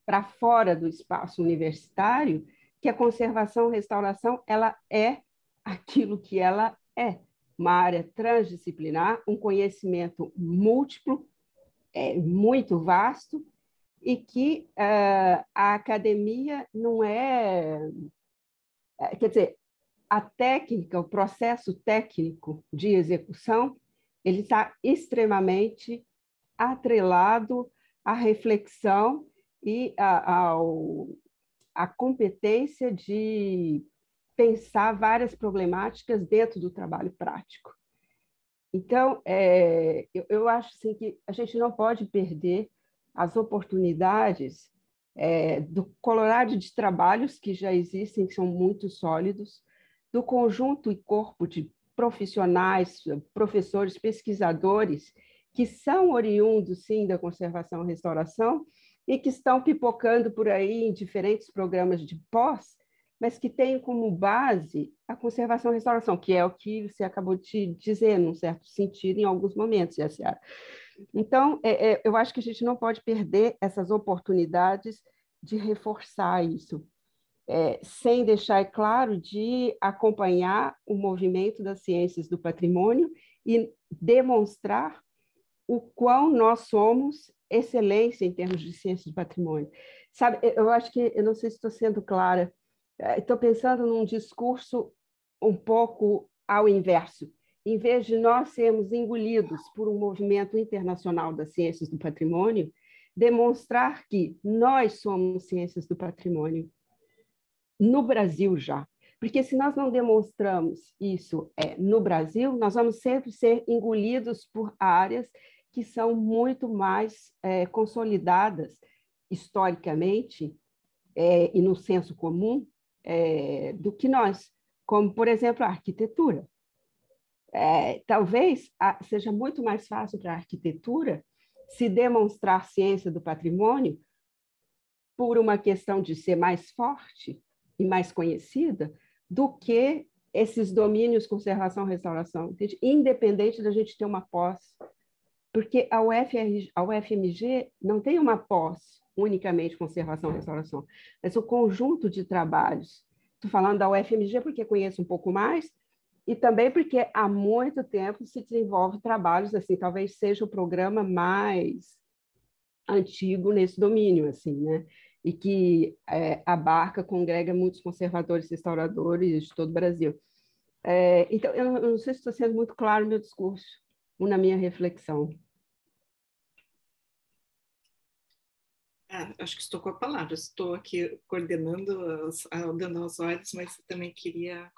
para fora do espaço universitário que a conservação e restauração ela é aquilo que ela é, uma área transdisciplinar, um conhecimento múltiplo, muito vasto, e que a academia não quer dizer, a técnica, o processo técnico de execução, ele está extremamente atrelado à reflexão e à competência de pensar várias problemáticas dentro do trabalho prático. Então, eu acho assim, que a gente não pode perder as oportunidades do colorário de trabalhos que já existem, que são muito sólidos, do conjunto e corpo de profissionais, professores, pesquisadores, que são oriundos, sim, da conservação e restauração, e que estão pipocando por aí em diferentes programas de pós, mas que têm como base a conservação e restauração, que é o que você acabou de dizer, num certo sentido, em alguns momentos, Yaciara. Então, eu acho que a gente não pode perder essas oportunidades de reforçar isso, sem deixar claro de acompanhar o movimento das ciências do patrimônio e demonstrar o quão nós somos excelência em termos de ciências do patrimônio. Sabe, eu acho que, eu não sei se estou sendo clara, estou pensando num discurso um pouco ao inverso. Em vez de nós sermos engolidos por um movimento internacional das ciências do patrimônio, demonstrar que nós somos ciências do patrimônio no Brasil já. Porque se nós não demonstramos isso no Brasil, nós vamos sempre ser engolidos por áreas que são muito mais consolidadas historicamente e no senso comum do que nós, como, por exemplo, a arquitetura. Talvez seja muito mais fácil para a arquitetura se demonstrar ciência do patrimônio por uma questão de ser mais forte e mais conhecida do que esses domínios conservação e restauração, entende? Independente da gente ter uma pós. Porque a UFMG não tem uma pós unicamente conservação e restauração, mas o conjunto de trabalhos. Estou falando da UFMG porque conheço um pouco mais, e também porque há muito tempo se desenvolve trabalhos assim, talvez seja o programa mais antigo nesse domínio, assim, né? E que abarca, congrega muitos conservadores e restauradores de todo o Brasil. Então, eu não sei se estou sendo muito claro no meu discurso ou na minha reflexão.
Acho que estou com a palavra, estou aqui coordenando, dando as ordens, mas também queria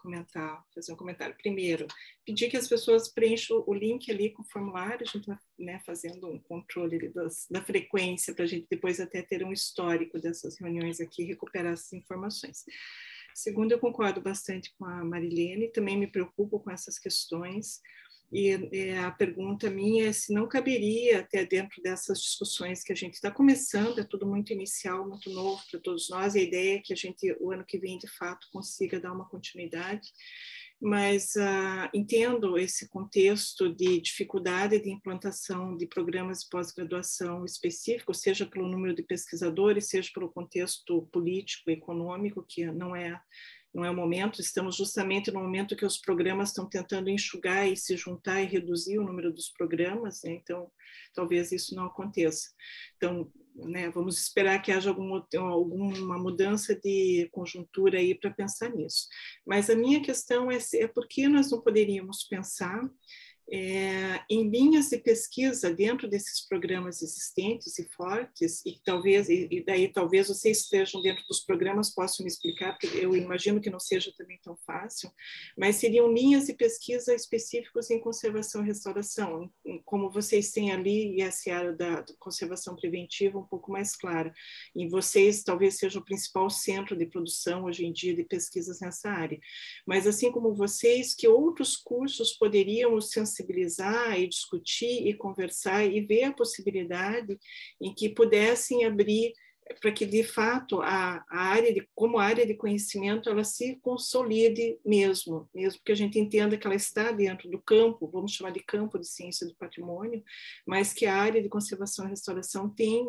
fazer um comentário. Primeiro, pedir que as pessoas preencham o link ali com o formulário, a gente está, né, fazendo um controle ali da frequência, para a gente depois até ter um histórico dessas reuniões aqui e recuperar essas informações. Segundo, eu concordo bastante com a Marilene, também me preocupo com essas questões. E a pergunta minha é se não caberia, até dentro dessas discussões que a gente está começando, é tudo muito inicial, muito novo para todos nós, e a ideia é que a gente, o ano que vem, de fato, consiga dar uma continuidade, mas entendo esse contexto de dificuldade de implantação de programas de pós-graduação específicos, seja pelo número de pesquisadores, seja pelo contexto político e econômico, que não é o momento, estamos justamente no momento que os programas estão tentando enxugar e se juntar e reduzir o número dos programas, né? Então, talvez isso não aconteça. Então, né, vamos esperar que haja alguma mudança de conjuntura aí para pensar nisso. Mas a minha questão é por que nós não poderíamos pensar em linhas de pesquisa dentro desses programas existentes e fortes, e daí talvez vocês estejam dentro dos programas, possam me explicar, porque eu imagino que não seja também tão fácil, mas seriam linhas de pesquisa específicas em conservação e restauração, como vocês têm ali, e essa área da conservação preventiva um pouco mais clara, e vocês talvez sejam o principal centro de produção hoje em dia de pesquisas nessa área, mas assim como vocês, que outros cursos poderiam sensibilizar e discutir e conversar e ver a possibilidade em que pudessem abrir para que, de fato, como área de conhecimento, ela se consolide mesmo que a gente entenda que ela está dentro do campo, vamos chamar de campo de ciência do patrimônio, mas que a área de conservação e restauração tem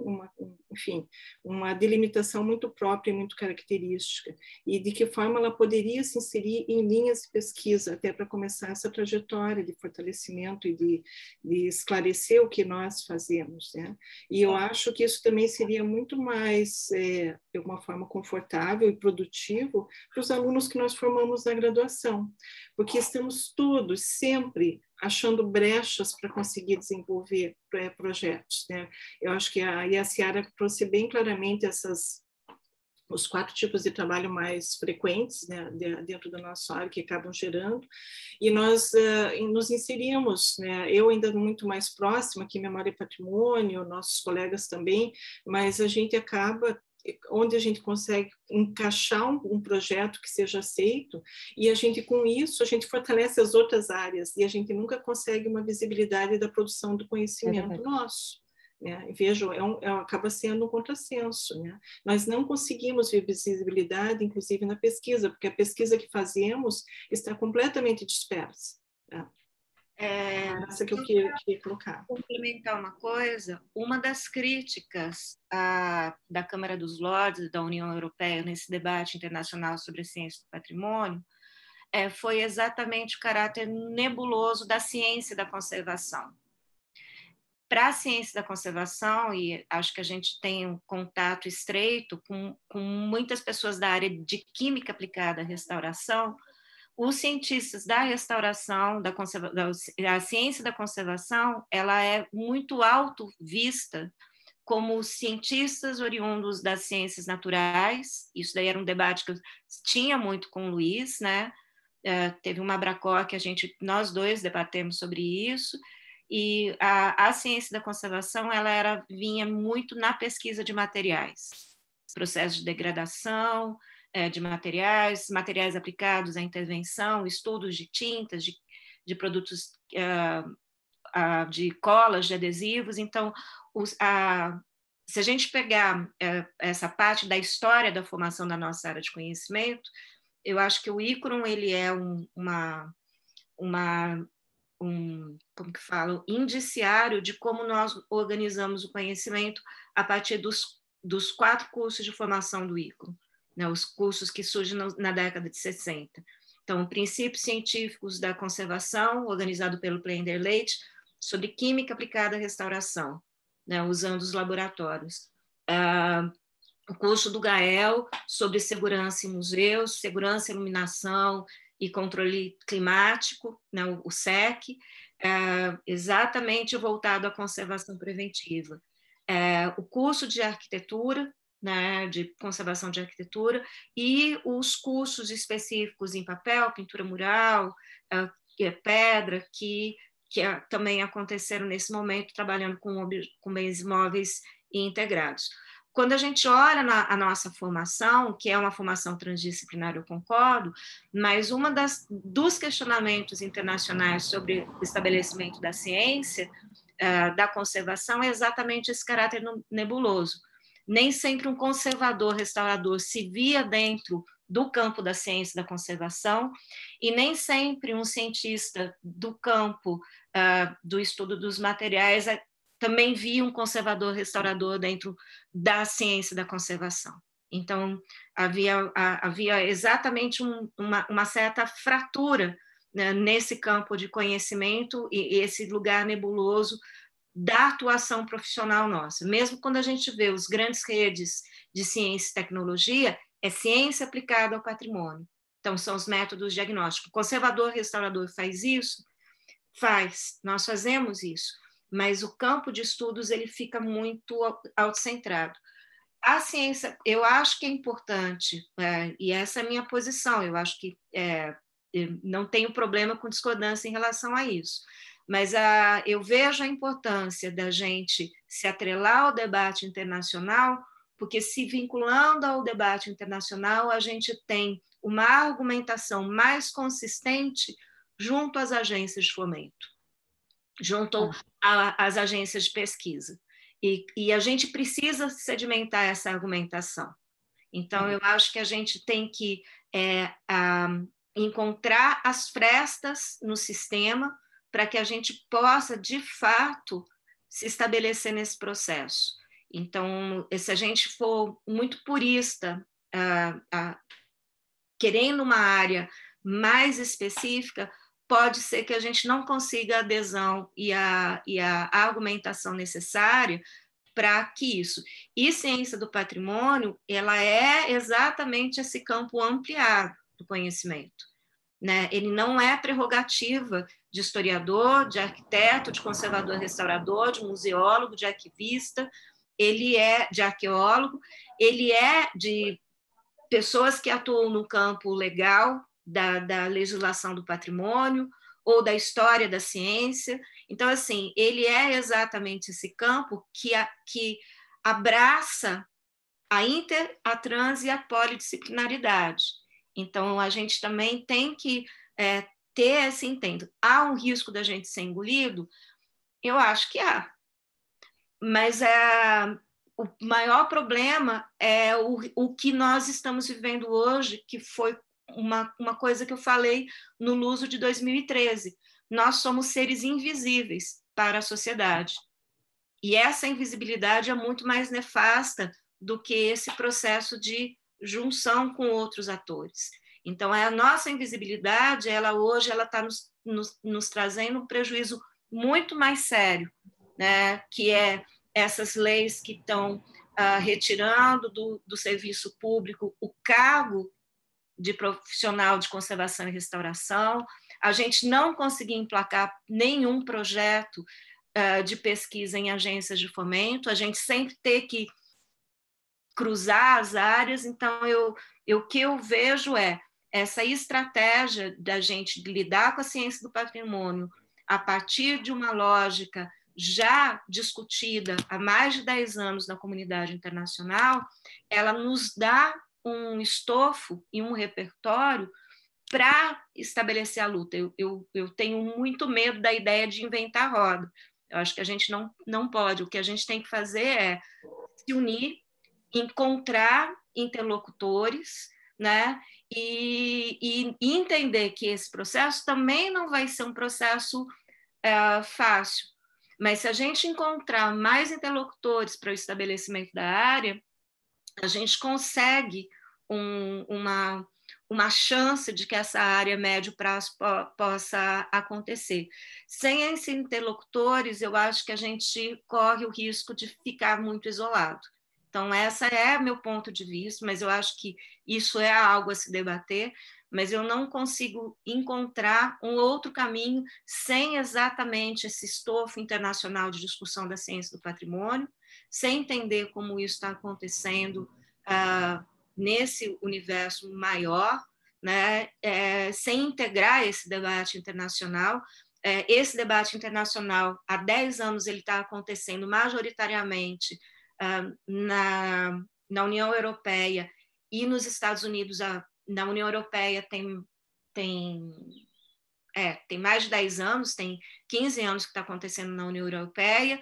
uma delimitação muito própria e muito característica, e de que forma ela poderia se inserir em linhas de pesquisa, até para começar essa trajetória de fortalecimento e de esclarecer o que nós fazemos, né? E eu acho que isso também seria muito mais de alguma forma confortável e produtivo para os alunos que nós formamos na graduação, porque estamos todos sempre achando brechas para conseguir desenvolver projetos, né? Eu acho que a Ciara trouxe bem claramente os 4 tipos de trabalho mais frequentes, né, dentro da nossa área, que acabam gerando, e nós nos inserimos, né, eu ainda muito mais próxima, aqui Memória e Patrimônio, nossos colegas também, mas a gente acaba, onde a gente consegue encaixar um projeto que seja aceito, e a gente, com isso, a gente fortalece as outras áreas, e a gente nunca consegue uma visibilidade da produção do conhecimento nosso. Né? Vejo, acaba sendo um contrassenso. Né? Nós não conseguimos ver visibilidade, inclusive na pesquisa, porque a pesquisa que fazemos está completamente dispersa. Tá? Essa que eu queria colocar.
Complementar uma coisa, uma das críticas da Câmara dos Lordes, da União Europeia, nesse debate internacional sobre a ciência do patrimônio, foi exatamente o caráter nebuloso da ciência da conservação. Para a ciência da conservação, e acho que a gente tem um contato estreito com muitas pessoas da área de química aplicada à restauração, os cientistas da restauração, a ciência da conservação, ela é muito auto-vista como cientistas oriundos das ciências naturais. Isso daí era um debate que eu tinha muito com o Luiz, né? Teve uma Abracor que nós dois debatemos sobre isso, e a ciência da conservação ela vinha muito na pesquisa de materiais, processos de degradação de materiais aplicados à intervenção, estudos de tintas, de produtos de colas, de adesivos. Então, se a gente pegar essa parte da história da formação da nossa área de conhecimento, eu acho que o ICRON ele é como que falo, indiciário de como nós organizamos o conhecimento a partir dos 4 cursos de formação do ICRON, né, os cursos que surgem na década de 60. Então, Princípios Científicos da Conservação, organizado pelo Plender Leite, sobre Química Aplicada à Restauração, né, usando os laboratórios. O curso do GAEL sobre Segurança em Museus, Segurança, Iluminação e Controle Climático, né, o SEC, exatamente voltado à conservação preventiva. o curso de arquitetura, né, de conservação de arquitetura, e os cursos específicos em papel, pintura mural, pedra, que também aconteceram nesse momento, trabalhando com bens imóveis e integrados. Quando a gente olha a nossa formação, que é uma formação transdisciplinar, eu concordo, mas dos questionamentos internacionais sobre o estabelecimento da ciência, da conservação, é exatamente esse caráter nebuloso. Nem sempre um conservador restaurador se via dentro do campo da ciência da conservação, e nem sempre um cientista do campo do estudo dos materiais também via um conservador restaurador dentro da ciência da conservação. Então, havia exatamente uma certa fratura, né, nesse campo de conhecimento e esse lugar nebuloso da atuação profissional nossa. Mesmo quando a gente vê as grandes redes de ciência e tecnologia, é ciência aplicada ao patrimônio. Então, são os métodos diagnósticos. O conservador restaurador faz isso? Faz, nós fazemos isso, mas o campo de estudos ele fica muito autocentrado. A ciência, eu acho que é importante, e essa é a minha posição, eu acho que eu não tenho problema com discordância em relação a isso, mas eu vejo a importância da gente se atrelar ao debate internacional, porque se vinculando ao debate internacional, a gente tem uma argumentação mais consistente junto às agências de fomento, junto às agências de pesquisa. E a gente precisa sedimentar essa argumentação. Então, eu acho que a gente tem que encontrar as frestas no sistema para que a gente possa, de fato, se estabelecer nesse processo. Então, se a gente for muito purista, querendo uma área mais específica, pode ser que a gente não consiga a adesão e a argumentação necessária para que isso. E ciência do patrimônio, ela é exatamente esse campo ampliado do conhecimento, né? Ele não é prerrogativa de historiador, de arquiteto, de conservador restaurador, de museólogo, de arquivista, ele é de arqueólogo, ele é de pessoas que atuam no campo legal, da legislação do patrimônio ou da história da ciência. Então, assim, ele é exatamente esse campo que abraça a trans e a polidisciplinaridade. Então, a gente também tem que ter esse intento. Há um risco da gente ser engolido? Eu acho que há. Mas o maior problema é o que nós estamos vivendo hoje, que foi uma coisa que eu falei no Luso de 2013. Nós somos seres invisíveis para a sociedade. E essa invisibilidade é muito mais nefasta do que esse processo de junção com outros atores. Então, a nossa invisibilidade, hoje, ela está nos trazendo um prejuízo muito mais sério, né? Que é essas leis que estão retirando do serviço público o cargo de profissional de conservação e restauração, a gente não conseguir emplacar nenhum projeto de pesquisa em agências de fomento, a gente sempre ter que cruzar as áreas. Então, o que eu vejo é essa estratégia da gente lidar com a ciência do patrimônio a partir de uma lógica já discutida há mais de 10 anos na comunidade internacional, ela nos dá um estofo e um repertório para estabelecer a luta. Eu tenho muito medo da ideia de inventar roda. Eu acho que a gente não pode. O que a gente tem que fazer é se unir, encontrar interlocutores, né? E entender que esse processo também não vai ser um processo fácil. Mas se a gente encontrar mais interlocutores para o estabelecimento da área, a gente consegue uma chance de que essa área médio prazo possa acontecer. Sem esses interlocutores, eu acho que a gente corre o risco de ficar muito isolado. Então, esse é meu ponto de vista, mas eu acho que isso é algo a se debater, mas eu não consigo encontrar um outro caminho sem exatamente esse estofo internacional de discussão da ciência do patrimônio, sem entender como isso está acontecendo nesse universo maior, né? Sem integrar esse debate internacional. Esse debate internacional, há 10 anos, ele está acontecendo majoritariamente na União Europeia e nos Estados Unidos. Na União Europeia tem mais de 10 anos, tem 15 anos que está acontecendo na União Europeia.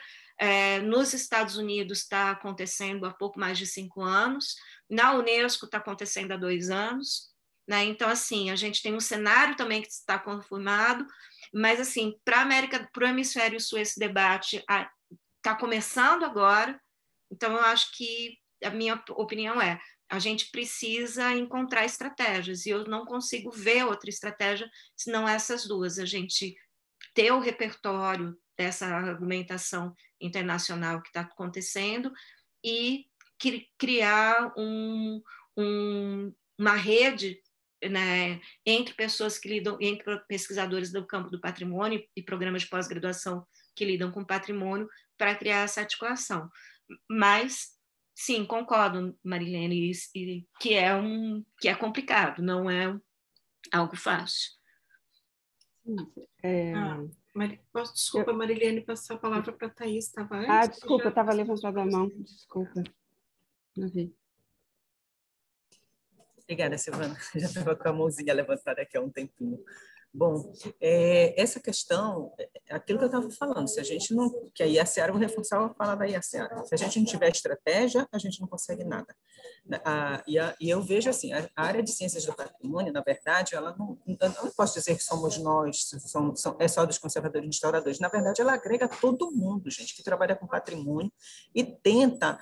Nos Estados Unidos está acontecendo há pouco mais de 5 anos. Na Unesco está acontecendo há 2 anos. Né? Então, assim, a gente tem um cenário também que está conformado, mas, assim, para o hemisfério sul, esse debate está começando agora. Então, eu acho que a minha opinião a gente precisa encontrar estratégias, e eu não consigo ver outra estratégia senão essas duas: a gente ter o repertório dessa argumentação internacional que está acontecendo e criar uma rede, né, entre pessoas que lidam, entre pesquisadores do campo do patrimônio e programas de pós-graduação que lidam com patrimônio, para criar essa articulação. Mas sim, concordo, Marilene, que é complicado, não é algo fácil.
Desculpa, Marilene, passar a palavra para a Thaís. Estava antes?
Desculpa, eu estava levantando a mão, desculpa. Não vi.
Obrigada, Silvana. Já estava com a mãozinha levantada aqui há um tempinho. Bom, essa questão, aquilo que eu estava falando, se a gente não... Que a IACEAR, vou reforçar a fala da IACEAR. Se a gente não tiver estratégia, a gente não consegue nada. E eu vejo assim, a área de ciências do patrimônio, na verdade, ela não posso dizer que somos nós, é só dos conservadores e restauradores. Na verdade, ela agrega todo mundo, gente, que trabalha com patrimônio e tenta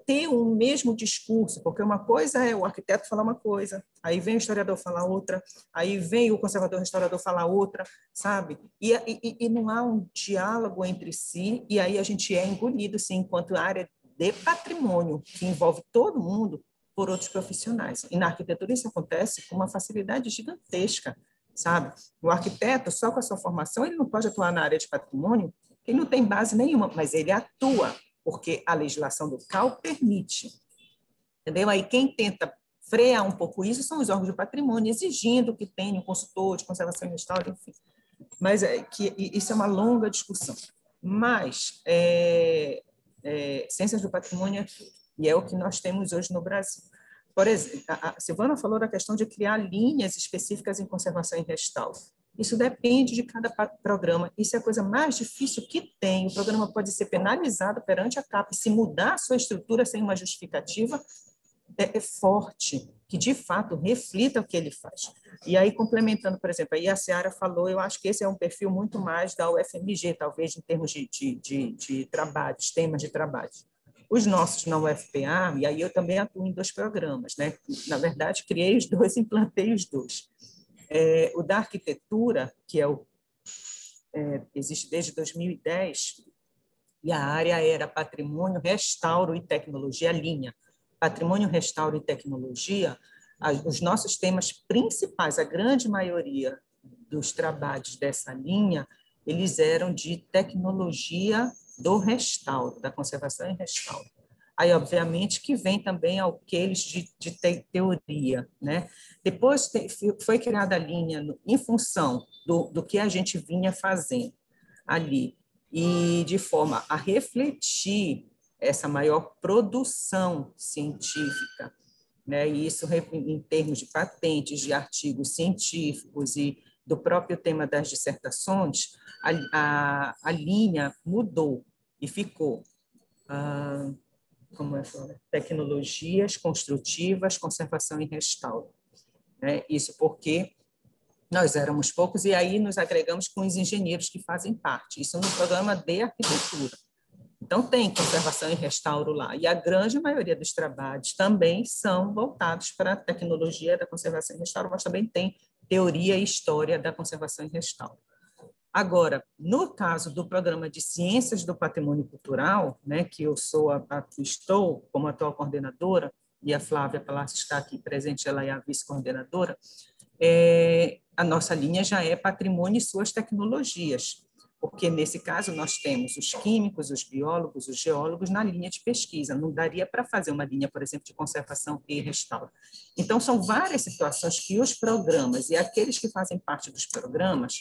ter o mesmo discurso, porque uma coisa é o arquiteto falar uma coisa, aí vem o historiador falar outra, aí vem o conservador restaurador falar outra, sabe? E não há um diálogo entre si, e aí a gente é engolido, sim, enquanto área de patrimônio, que envolve todo mundo, por outros profissionais. E na arquitetura isso acontece com uma facilidade gigantesca, sabe? O arquiteto, só com a sua formação, ele não pode atuar na área de patrimônio, ele não tem base nenhuma, mas ele atua, porque a legislação do CAL permite. Entendeu? Aí quem tenta frear um pouco isso são os órgãos de patrimônio, exigindo que tenha um consultor de conservação e restauro, enfim. Mas isso é uma longa discussão. Mas ciências do patrimônio e é o que nós temos hoje no Brasil. Por exemplo, a Silvana falou da questão de criar linhas específicas em conservação e restauro. Isso depende de cada programa. Isso é a coisa mais difícil que tem. O programa pode ser penalizado perante a CAP. Se mudar a sua estrutura sem uma justificativa, é forte, que de fato reflita o que ele faz. E aí, complementando, por exemplo, aí a Seara falou, eu acho que esse é um perfil muito mais da UFMG, talvez em termos de trabalhos, temas de trabalho. Os nossos na UFPA, e aí eu também atuo em 2 programas, né? Na verdade, criei os 2 e implantei os 2. O da arquitetura, que existe desde 2010, e a área era patrimônio, restauro e tecnologia, linha. Patrimônio, restauro e tecnologia, os nossos temas principais, a grande maioria dos trabalhos dessa linha, eles eram de tecnologia do restauro, da conservação e restauro. Aí, obviamente, que vem também aqueles de teoria, né? Depois foi criada a linha em função do que a gente vinha fazendo ali, e de forma a refletir essa maior produção científica, né? E isso em termos de patentes, de artigos científicos e do próprio tema das dissertações, a linha mudou e ficou tecnologias construtivas, conservação e restauro. Né? Isso porque nós éramos poucos e aí nos agregamos com os engenheiros que fazem parte. Isso no programa de arquitetura. Então, tem conservação e restauro lá. E a grande maioria dos trabalhos também são voltados para a tecnologia da conservação e restauro, mas também tem teoria e história da conservação e restauro. Agora, no caso do programa de Ciências do Patrimônio Cultural, né, que eu estou como atual coordenadora, e a Flávia Palácio está aqui presente, ela é a vice-coordenadora, a nossa linha já é patrimônio e suas tecnologias. porque, nesse caso, nós temos os químicos, os biólogos, os geólogos na linha de pesquisa. Não daria para fazer uma linha, por exemplo, de conservação e restauro. Então, são várias situações que os programas e aqueles que fazem parte dos programas,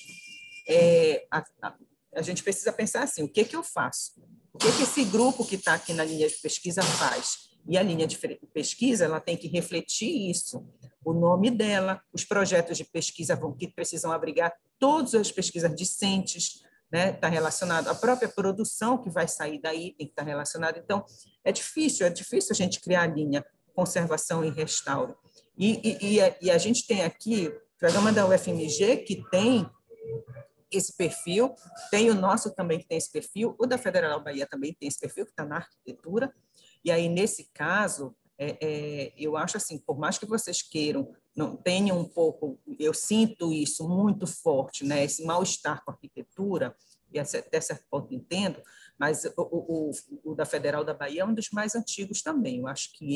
a gente precisa pensar assim, o que eu faço? O que esse grupo que está aqui na linha de pesquisa faz? E a linha de pesquisa ela tem que refletir isso, o nome dela, os projetos de pesquisa que precisam abrigar todas as pesquisas discentes, né? Está relacionado à própria produção que vai sair daí, tem que estar relacionado. Então, é difícil a gente criar a linha conservação e restauro. E a gente tem aqui o programa da UFMG, que tem esse perfil, tem o nosso também que tem esse perfil, o da Federal Bahia também tem esse perfil, que está na arquitetura, e aí, nesse caso, eu acho assim, por mais que vocês queiram, não tenham um pouco, eu sinto isso muito forte, né, esse mal-estar com a arquitetura, e até certo ponto entendo, mas o da Federal da Bahia é um dos mais antigos também, eu acho que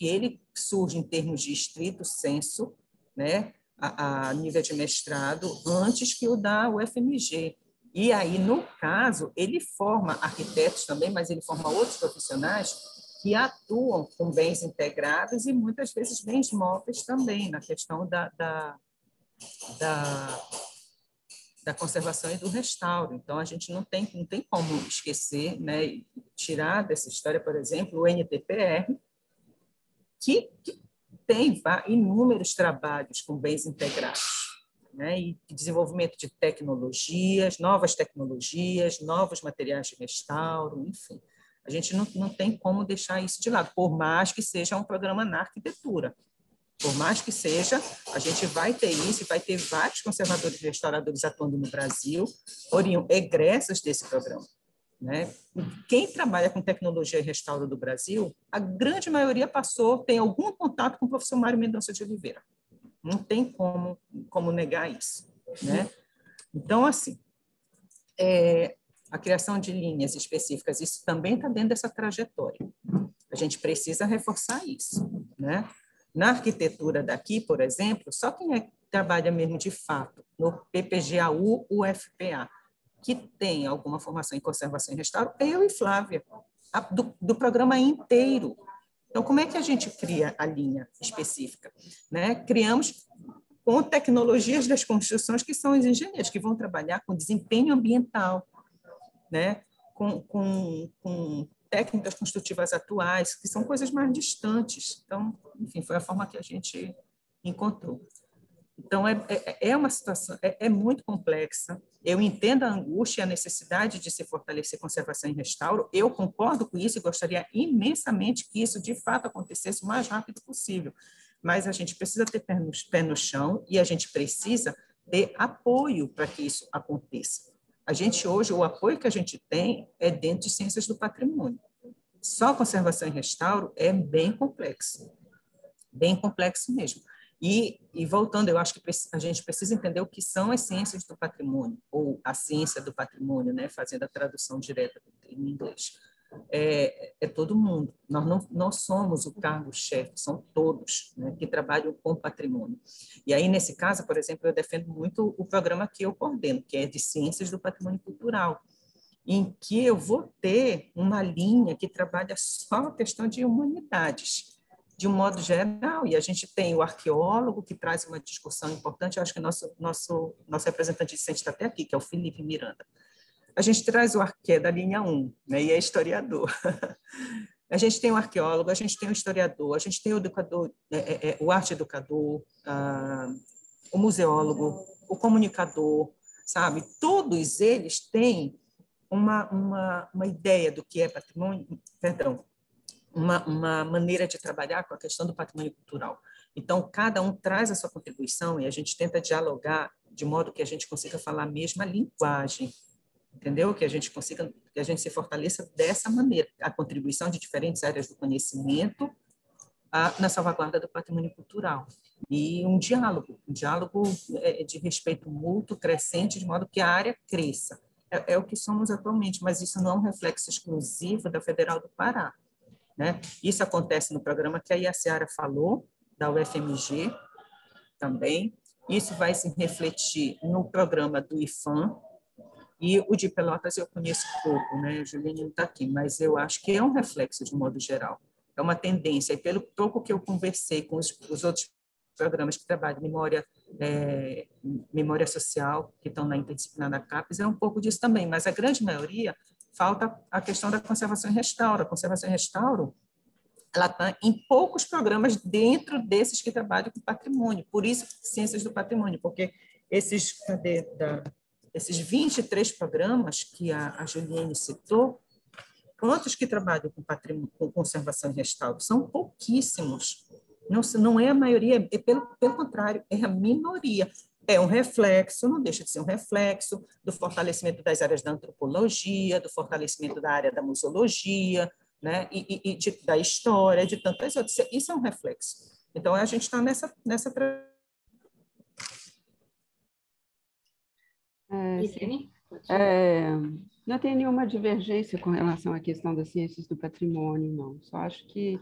ele surge em termos de estrito sensu, né, a nível de mestrado, antes que o da UFMG. E aí, no caso, ele forma arquitetos também, mas ele forma outros profissionais que atuam com bens integrados e, muitas vezes, bens móveis também, na questão da conservação e do restauro. Então, a gente não tem como esquecer, né, tirar dessa história, por exemplo, o NTPR, que tem inúmeros trabalhos com bens integrados, né, e desenvolvimento de tecnologias, novos materiais de restauro, enfim. A gente não tem como deixar isso de lado, por mais que seja um programa na arquitetura. Por mais que seja, a gente vai ter isso e vai ter vários conservadores e restauradores atuando no Brasil, egressos desse programa, né? Quem trabalha com tecnologia e restauro do Brasil, a grande maioria tem algum contato com o professor Mário Mendonça de Oliveira. Não tem como negar isso, né? Então, assim, a criação de linhas específicas, isso também está dentro dessa trajetória. A gente precisa reforçar isso, né? Na arquitetura daqui, por exemplo, só quem trabalha mesmo de fato no PPGAU, UFPA, que tem alguma formação em conservação e restauro, é eu e Flávia, do programa inteiro. Então, como é que a gente cria a linha específica, né? Criamos com tecnologias das construções, que são os engenheiros, que vão trabalhar com desempenho ambiental, né? com técnicas construtivas atuais, que são coisas mais distantes. Então, enfim, foi a forma que a gente encontrou. Então, é uma situação, muito complexa. Eu entendo a angústia e a necessidade de se fortalecer conservação e restauro. Eu concordo com isso e gostaria imensamente que isso, de fato, acontecesse o mais rápido possível. Mas a gente precisa ter pé no chão e a gente precisa ter apoio para que isso aconteça. A gente, hoje, o apoio que a gente tem é dentro de ciências do patrimônio. Só conservação e restauro é bem complexo mesmo. E voltando, eu acho que a gente precisa entender o que são as ciências do patrimônio, ou a ciência do patrimônio, né, fazendo a tradução direta em inglês. É todo mundo. Nós não somos o cargo-chefe, são todos, né, que trabalham com patrimônio. E aí, nesse caso, por exemplo, eu defendo muito o programa que eu coordeno, que é de Ciências do Patrimônio Cultural, em que eu vou ter uma linha que trabalha só a questão de humanidades, de um modo geral, e a gente tem o arqueólogo, que traz uma discussão importante. Eu acho que nosso representante discente está até aqui, que é o Felipe Miranda. A gente traz o arqueólogo da linha 1, né, e é historiador. A gente tem o arqueólogo, a gente tem o historiador, a gente tem o educador, o arte-educador, o museólogo, o comunicador, sabe? Todos eles têm uma ideia do que é patrimônio, perdão, uma maneira de trabalhar com a questão do patrimônio cultural. Então, cada um traz a sua contribuição e a gente tenta dialogar de modo que a gente consiga falar a mesma linguagem, entendeu? Que a gente se fortaleça dessa maneira, a contribuição de diferentes áreas do conhecimento na salvaguarda do patrimônio cultural. E um diálogo de respeito mútuo, crescente, de modo que a área cresça. É o que somos atualmente, mas isso não é um reflexo exclusivo da Federal do Pará, né? Isso acontece no programa que a Yaciara falou, da UFMG também, Isso vai se refletir no programa do IFAM, e o de Pelotas eu conheço pouco, né? A Juliane não está aqui, mas eu acho que é um reflexo de modo geral. É uma tendência, e pelo pouco que eu conversei com os outros programas que trabalham memória social, que estão na interdisciplinar da CAPES, é um pouco disso também, mas a grande maioria falta a questão da conservação e restauro. A conservação e restauro, ela está em poucos programas dentro desses que trabalham com patrimônio, por isso ciências do patrimônio, porque esses 23 programas que a Juliane citou, quantos que trabalham com patrimônio, com conservação e restauro? São pouquíssimos. Não é a maioria, pelo contrário, é a minoria. É um reflexo, não deixa de ser um reflexo do fortalecimento das áreas da antropologia, do fortalecimento da área da museologia, né? Da história, de tantas outras. Isso é um reflexo. Então, a gente está nessa
não tem nenhuma divergência com relação à questão das ciências do patrimônio, não. Só acho que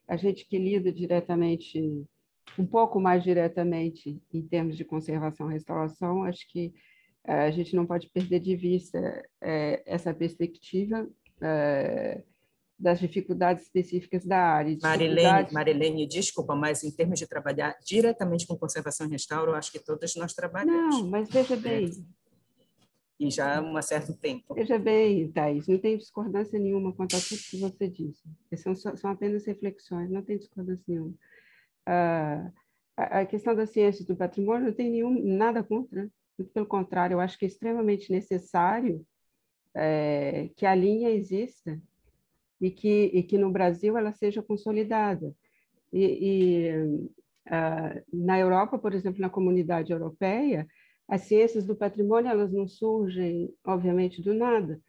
a gente que lida diretamente, um pouco mais diretamente em termos de conservação e restauração, acho que a gente não pode perder de vista essa perspectiva das dificuldades específicas da área.
Marilene, desculpa, mas em termos de trabalhar diretamente com conservação e restauro, eu acho que todas nós trabalhamos.
Não, mas veja bem...
E já há um certo tempo.
Veja bem, Thais, não tem discordância nenhuma quanto a tudo que você disse. São apenas reflexões, não tem discordância nenhuma. A questão da ciência do patrimônio não tem nada contra. Muito pelo contrário, eu acho que é extremamente necessário que a linha exista e que no Brasil ela seja consolidada. Na Europa, por exemplo, na comunidade europeia, as ciências do patrimônio elas não surgem, obviamente, do nada.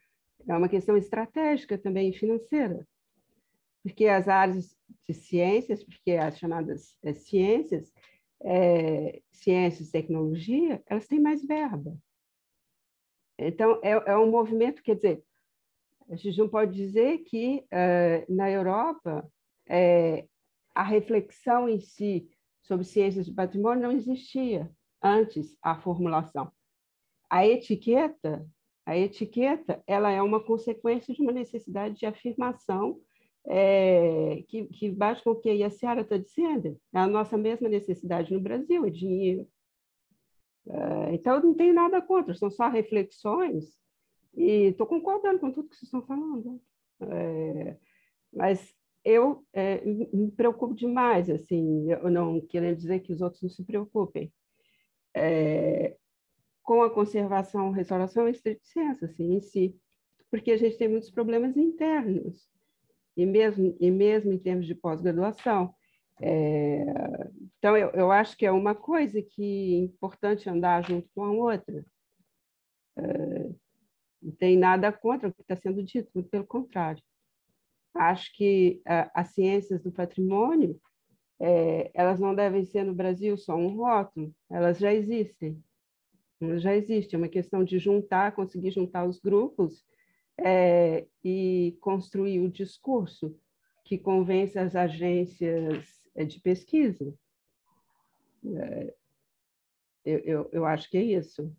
É uma questão estratégica também financeira, porque as áreas de ciências, porque as chamadas ciências e tecnologia, elas têm mais verba. Então, é um movimento, quer dizer, a gente não pode dizer que na Europa a reflexão em si sobre ciências do patrimônio não existia antes a formulação. A etiqueta, ela é uma consequência de uma necessidade de afirmação que bate com o que a Ciara está dizendo. É a nossa mesma necessidade no Brasil, é dinheiro. Então, eu não tenho nada contra, são só reflexões e estou concordando com tudo que vocês estão falando. Mas eu me preocupo demais, assim, eu não querendo dizer que os outros não se preocupem. Com a conservação, restauração, estrito senso, assim, em si, porque a gente tem muitos problemas internos, e mesmo em termos de pós-graduação. Então, eu acho que é uma coisa que é importante andar junto com a outra. Não tem nada contra o que está sendo dito, muito pelo contrário. Acho que as ciências do patrimônio, elas não devem ser no Brasil só um rótulo, elas já existem. É uma questão de conseguir juntar os grupos e construir o discurso que convence as agências de pesquisa. Eu acho que é isso.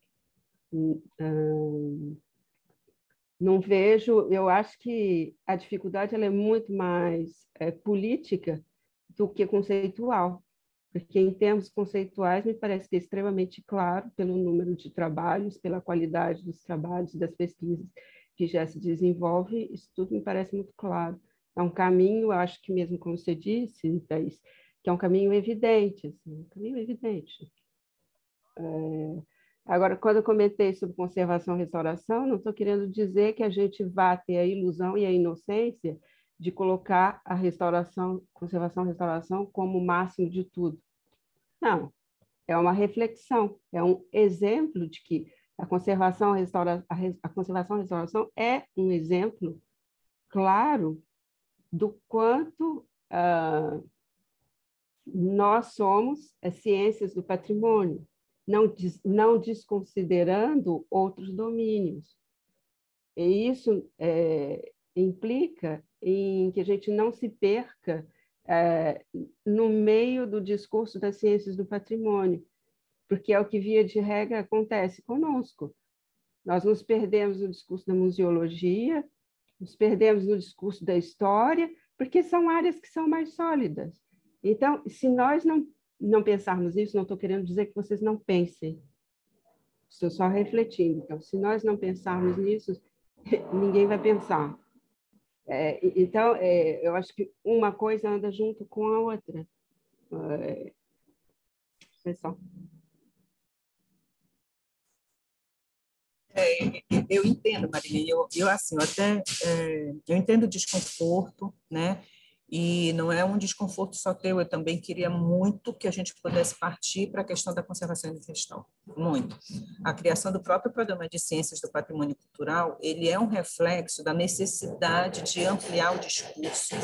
Não vejo, eu acho que a dificuldade ela é muito mais política do que conceitual. Porque, em termos conceituais, me parece que é extremamente claro, pelo número de trabalhos, pela qualidade dos trabalhos, das pesquisas que já se desenvolve, isso tudo me parece muito claro. É um caminho, acho que mesmo como você disse, Thaís, que é um caminho evidente, assim, um caminho evidente. Agora, quando eu comentei sobre conservação e restauração, não estou querendo dizer que a gente vá ter a ilusão e a inocência de colocar a conservação e restauração como o máximo de tudo. Não, é uma reflexão, é um exemplo de que a conservação e restauração é um exemplo claro do quanto nós somos ciências do patrimônio, não desconsiderando outros domínios. E isso implica em que a gente não se perca no meio do discurso das ciências do patrimônio, porque é o que, via de regra, acontece conosco. Nós nos perdemos no discurso da museologia, nos perdemos no discurso da história, porque são áreas que são mais sólidas. Então, se nós não pensarmos nisso, não estou querendo dizer que vocês não pensem, estou só refletindo. Então, se nós não pensarmos nisso, ninguém vai pensar. Então, eu acho que uma coisa anda junto com a outra. Pessoal.
Eu entendo, Maria. Eu entendo o desconforto, né? E não é um desconforto só teu. Eu também queria muito que a gente pudesse partir para a questão da conservação e gestão. Muito. A criação do próprio Programa de Ciências do Patrimônio Cultural, ele é um reflexo da necessidade de ampliar o discurso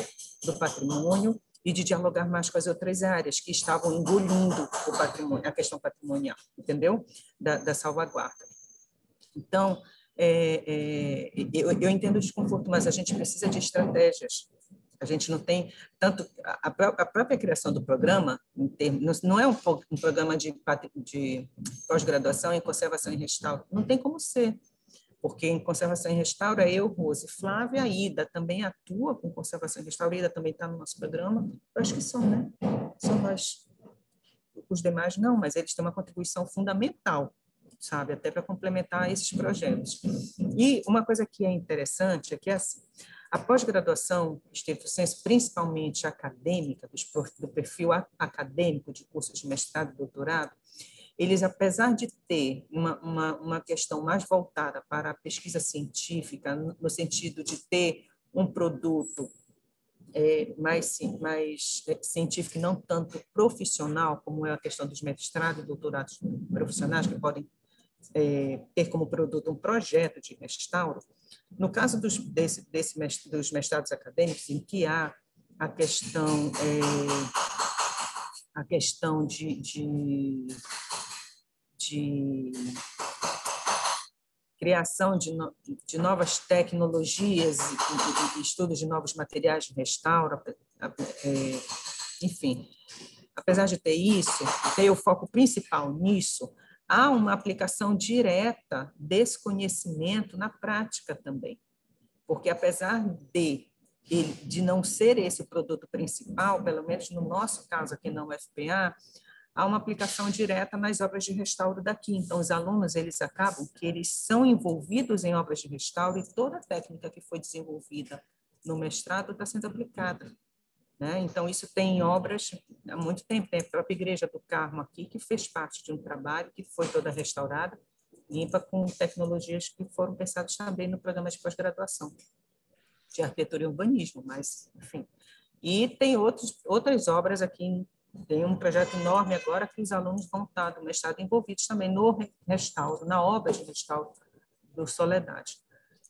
do patrimônio e de dialogar mais com as outras áreas que estavam engolindo o patrimônio, a questão patrimonial, entendeu? Da salvaguarda. Então, eu entendo o desconforto, mas a gente precisa de estratégias. A gente não tem tanto... A própria criação do programa, não é um programa de pós-graduação em conservação e restauro. Não tem como ser, porque em conservação e restauro é eu, Rose, Flávia, a Ida também atua com conservação e restauro. A Ida também está no nosso programa. Eu acho que são, né? São nós. Os demais não, mas eles têm uma contribuição fundamental, sabe, até para complementar esses projetos. E uma coisa que é interessante é que, assim, a pós-graduação, estricto sensu, principalmente acadêmica, do perfil acadêmico de cursos de mestrado e doutorado, eles, apesar de ter uma questão mais voltada para a pesquisa científica, no sentido de ter um produto mais científico e não tanto profissional, como é a questão dos mestrados e doutorados profissionais, que podem ter como produto um projeto de restauro. No caso dos mestrados acadêmicos, em que há a questão de criação de novas tecnologias e estudos de novos materiais de restauro, enfim, apesar de ter isso, ter o foco principal nisso, há uma aplicação direta desse conhecimento na prática também, porque apesar de não ser esse o produto principal, pelo menos no nosso caso aqui na UFPA, há uma aplicação direta nas obras de restauro daqui. Então, os alunos, eles acabam que eles são envolvidos em obras de restauro e toda a técnica que foi desenvolvida no mestrado está sendo aplicada, né? Então, isso tem obras há muito tempo. Tem a própria Igreja do Carmo aqui, que fez parte de um trabalho que foi toda restaurada, limpa, com tecnologias que foram pensadas também no programa de pós-graduação de arquitetura e urbanismo, mas, enfim. E tem outras obras aqui. Tem um projeto enorme agora que os alunos vão estar do mestrado envolvidos também no restauro, na obra de restauro do Soledade.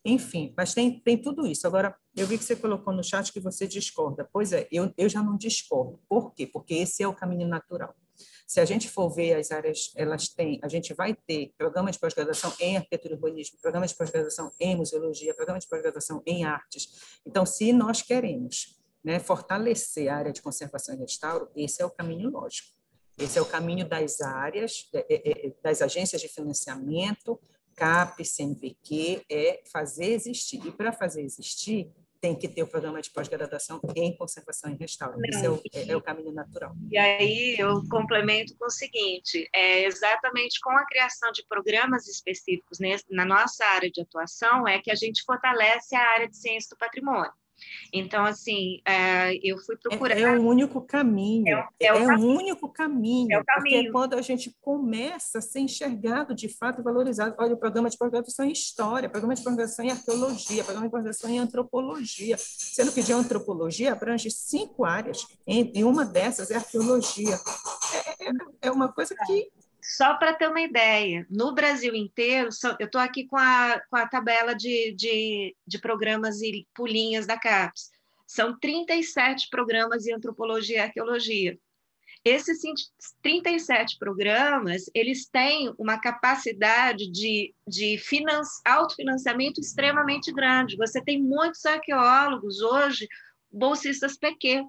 Enfim, mas tem tudo isso. Agora, eu vi que você colocou no chat que você discorda. Pois é, eu já não discordo. Por quê? Porque esse é o caminho natural. Se a gente for ver as áreas, a gente vai ter programa de pós-graduação em arquitetura e urbanismo, programa de pós-graduação em museologia, programa de pós-graduação em artes. Então, se nós queremos, né, fortalecer a área de conservação e restauro, esse é o caminho lógico. Esse é o caminho das áreas, das agências de financiamento, CAP, CNPq, fazer existir. E para fazer existir, tem que ter o programa de pós-graduação em conservação e restauro. Esse é o caminho natural.
E aí eu complemento com o seguinte, exatamente com a criação de programas específicos na nossa área de atuação, é que a gente fortalece a área de ciência do patrimônio. Então, assim, eu fui procurar...
É o único caminho. É o único caminho. Porque é quando a gente começa a ser enxergado, de fato, valorizado. Olha, o programa de pós-graduação em História, programa de pós-graduação em Arqueologia, programa de pós-graduação em Antropologia. Sendo que de Antropologia abrange 5 áreas. Em uma dessas é Arqueologia. É uma coisa que...
Só para ter uma ideia, no Brasil inteiro, eu estou aqui com a tabela de programas e pulinhas da CAPES, são 37 programas em antropologia e arqueologia. Esses 37 programas, eles têm uma capacidade de autofinanciamento extremamente grande. Você tem muitos arqueólogos hoje, bolsistas PQ,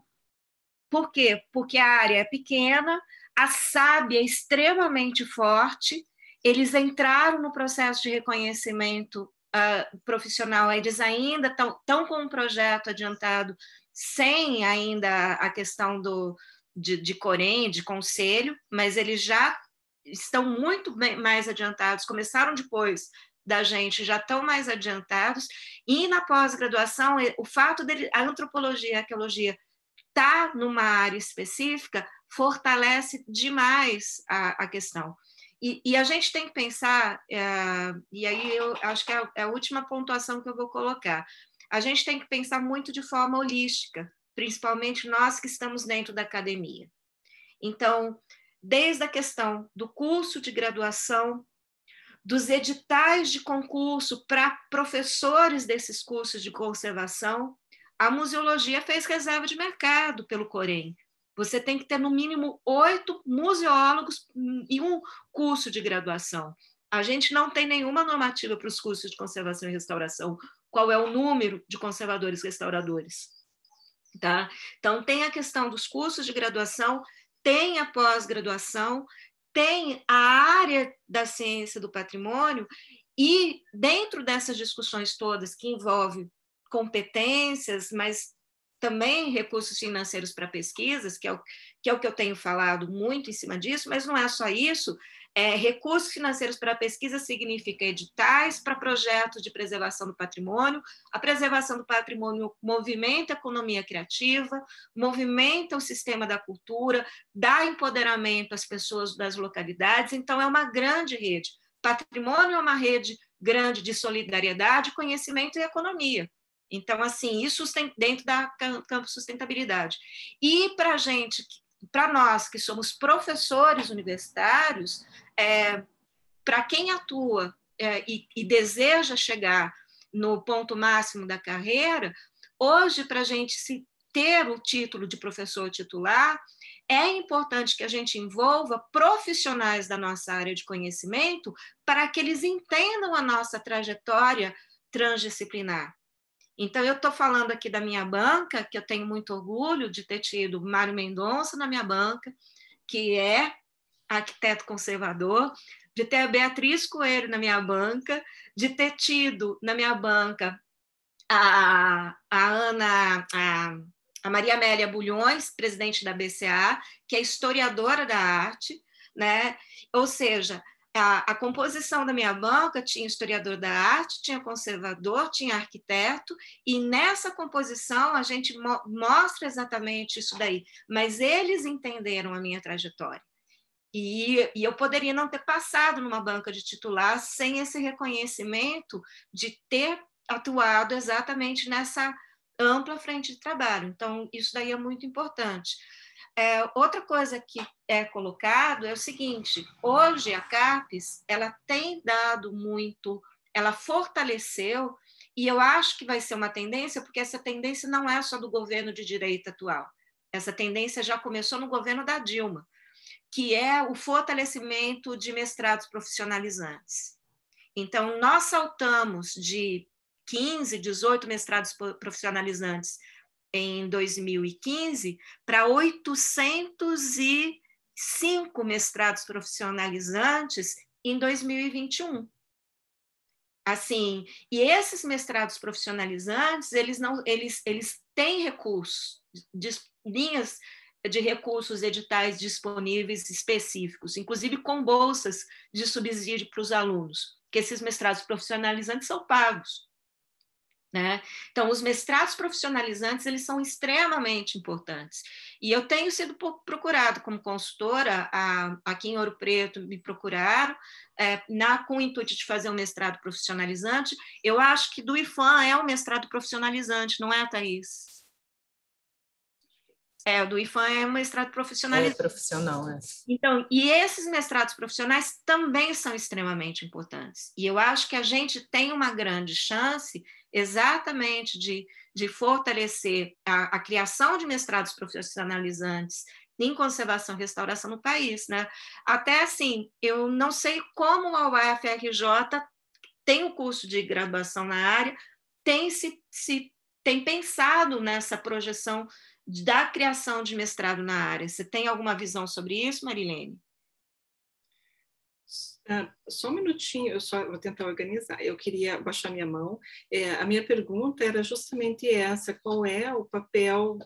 Por quê? Porque a área é pequena, a SAB é extremamente forte, eles entraram no processo de reconhecimento profissional, eles ainda estão com um projeto adiantado, sem ainda a questão de Corém, de conselho, mas eles já estão muito mais adiantados, começaram depois da gente, já estão mais adiantados, e na pós-graduação, o fato dele, a antropologia e a arqueologia estar numa área específica fortalece demais a questão. E a gente tem que pensar, e aí eu acho que é a última pontuação que eu vou colocar, a gente tem que pensar muito de forma holística, principalmente nós que estamos dentro da academia. Então, desde a questão do curso de graduação, dos editais de concurso para professores desses cursos de conservação, a museologia fez reserva de mercado pelo Corém. Você tem que ter, no mínimo, 8 museólogos e um curso de graduação. A gente não tem nenhuma normativa para os cursos de conservação e restauração. Qual é o número de conservadores e restauradores? Tá? Então, tem a questão dos cursos de graduação, tem a pós-graduação, tem a área da ciência do patrimônio, e dentro dessas discussões todas que envolvem competências, mas também recursos financeiros para pesquisas, que é o que eu tenho falado muito em cima disso, mas não é só isso. Recursos financeiros para pesquisa significa editais para projetos de preservação do patrimônio. A preservação do patrimônio movimenta a economia criativa, movimenta o sistema da cultura, dá empoderamento às pessoas das localidades, então é uma grande rede. Patrimônio é uma rede grande de solidariedade, conhecimento e economia. Então, assim, isso dentro da campo sustentabilidade. E para nós que somos professores universitários, para quem atua e deseja chegar no ponto máximo da carreira, hoje, para a gente ter o título de professor titular, é importante que a gente envolva profissionais da nossa área de conhecimento para que eles entendam a nossa trajetória transdisciplinar. Então, eu estou falando aqui da minha banca, que eu tenho muito orgulho de ter tido Mário Mendonça na minha banca, que é arquiteto conservador, de ter a Beatriz Coelho na minha banca, de ter tido na minha banca a Maria Amélia Bulhões, presidente da BCA, que é historiadora da arte, né? Ou seja, a composição da minha banca tinha historiador da arte, tinha conservador, tinha arquiteto, e nessa composição a gente mostra exatamente isso daí, mas eles entenderam a minha trajetória. E eu poderia não ter passado numa banca de titular sem esse reconhecimento de ter atuado exatamente nessa ampla frente de trabalho. Então, isso daí é muito importante. Outra coisa que é colocado é o seguinte: hoje a CAPES ela tem dado muito, ela fortaleceu, e eu acho que vai ser uma tendência, porque essa tendência não é só do governo de direita atual, essa tendência já começou no governo da Dilma, que é o fortalecimento de mestrados profissionalizantes. Então, nós saltamos de 15, 18 mestrados profissionalizantes em 2015 para 805 mestrados profissionalizantes em 2021. Assim, e esses mestrados profissionalizantes, eles têm recursos, linhas de recursos editais disponíveis específicos, inclusive com bolsas de subsídio para os alunos, que esses mestrados profissionalizantes são pagos. Né? Então, os mestrados profissionalizantes, eles são extremamente importantes. E eu tenho sido procurado como consultora, aqui em Ouro Preto me procuraram, com o intuito de fazer um mestrado profissionalizante. Eu acho que do IFAM é um mestrado profissionalizante, não é, Thaís? O do IFAM é um mestrado profissionalizante.
É profissional, é.
Então, e esses mestrados profissionais também são extremamente importantes. E eu acho que a gente tem uma grande chance exatamente de fortalecer a criação de mestrados profissionalizantes em conservação e restauração no país, né? Até assim, eu não sei como a UFRJ tem o curso de graduação na área, tem pensado nessa projeção da criação de mestrado na área. Você tem alguma visão sobre isso, Marilene?
Só um minutinho, eu só vou tentar organizar. Eu queria baixar minha mão. A minha pergunta era justamente essa: qual é o papel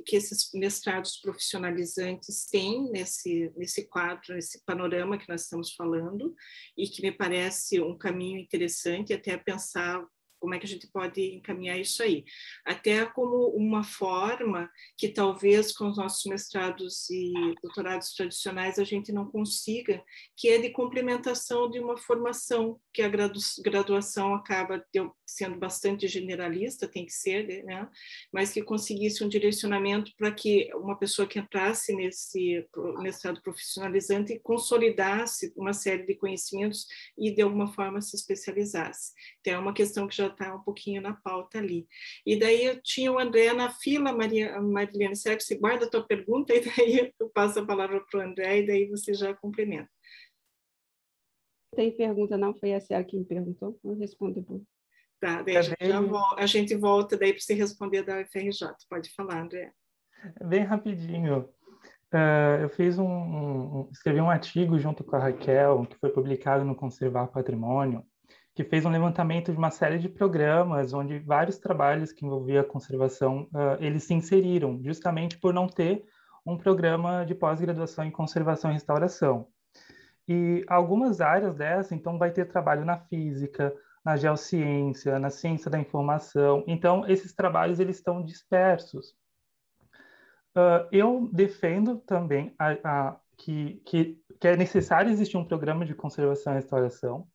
que esses mestrados profissionalizantes têm nesse quadro, nesse panorama que nós estamos falando, e que me parece um caminho interessante até pensar como é que a gente pode encaminhar isso aí. Até como uma forma que talvez com os nossos mestrados e doutorados tradicionais a gente não consiga, que é de complementação de uma formação, que a graduação acaba sendo bastante generalista, tem que ser, né? Mas que conseguisse um direcionamento para que uma pessoa que entrasse nesse mestrado profissionalizante consolidasse uma série de conhecimentos e de alguma forma se especializasse. Então é uma questão que já está um pouquinho na pauta ali. E daí eu tinha o André na fila, Marilene, será que você guarda a tua pergunta e daí eu passo a palavra para o André e daí você já complementa.
Tem pergunta, não? Foi a Célia que me perguntou? Eu respondo depois.
Tá, daí a gente volta daí para você responder da UFRJ. Pode falar, André.
Bem rapidinho. Eu escrevi um artigo junto com a Raquel, que foi publicado no Conservar Patrimônio, que fez um levantamento de uma série de programas onde vários trabalhos que envolviam a conservação, eles se inseriram, justamente por não ter um programa de pós-graduação em conservação e restauração. E algumas áreas dessa, então, vai ter trabalho na física, na geociência, na ciência da informação. Então, esses trabalhos, eles estão dispersos. Eu defendo também que é necessário existir um programa de conservação e restauração,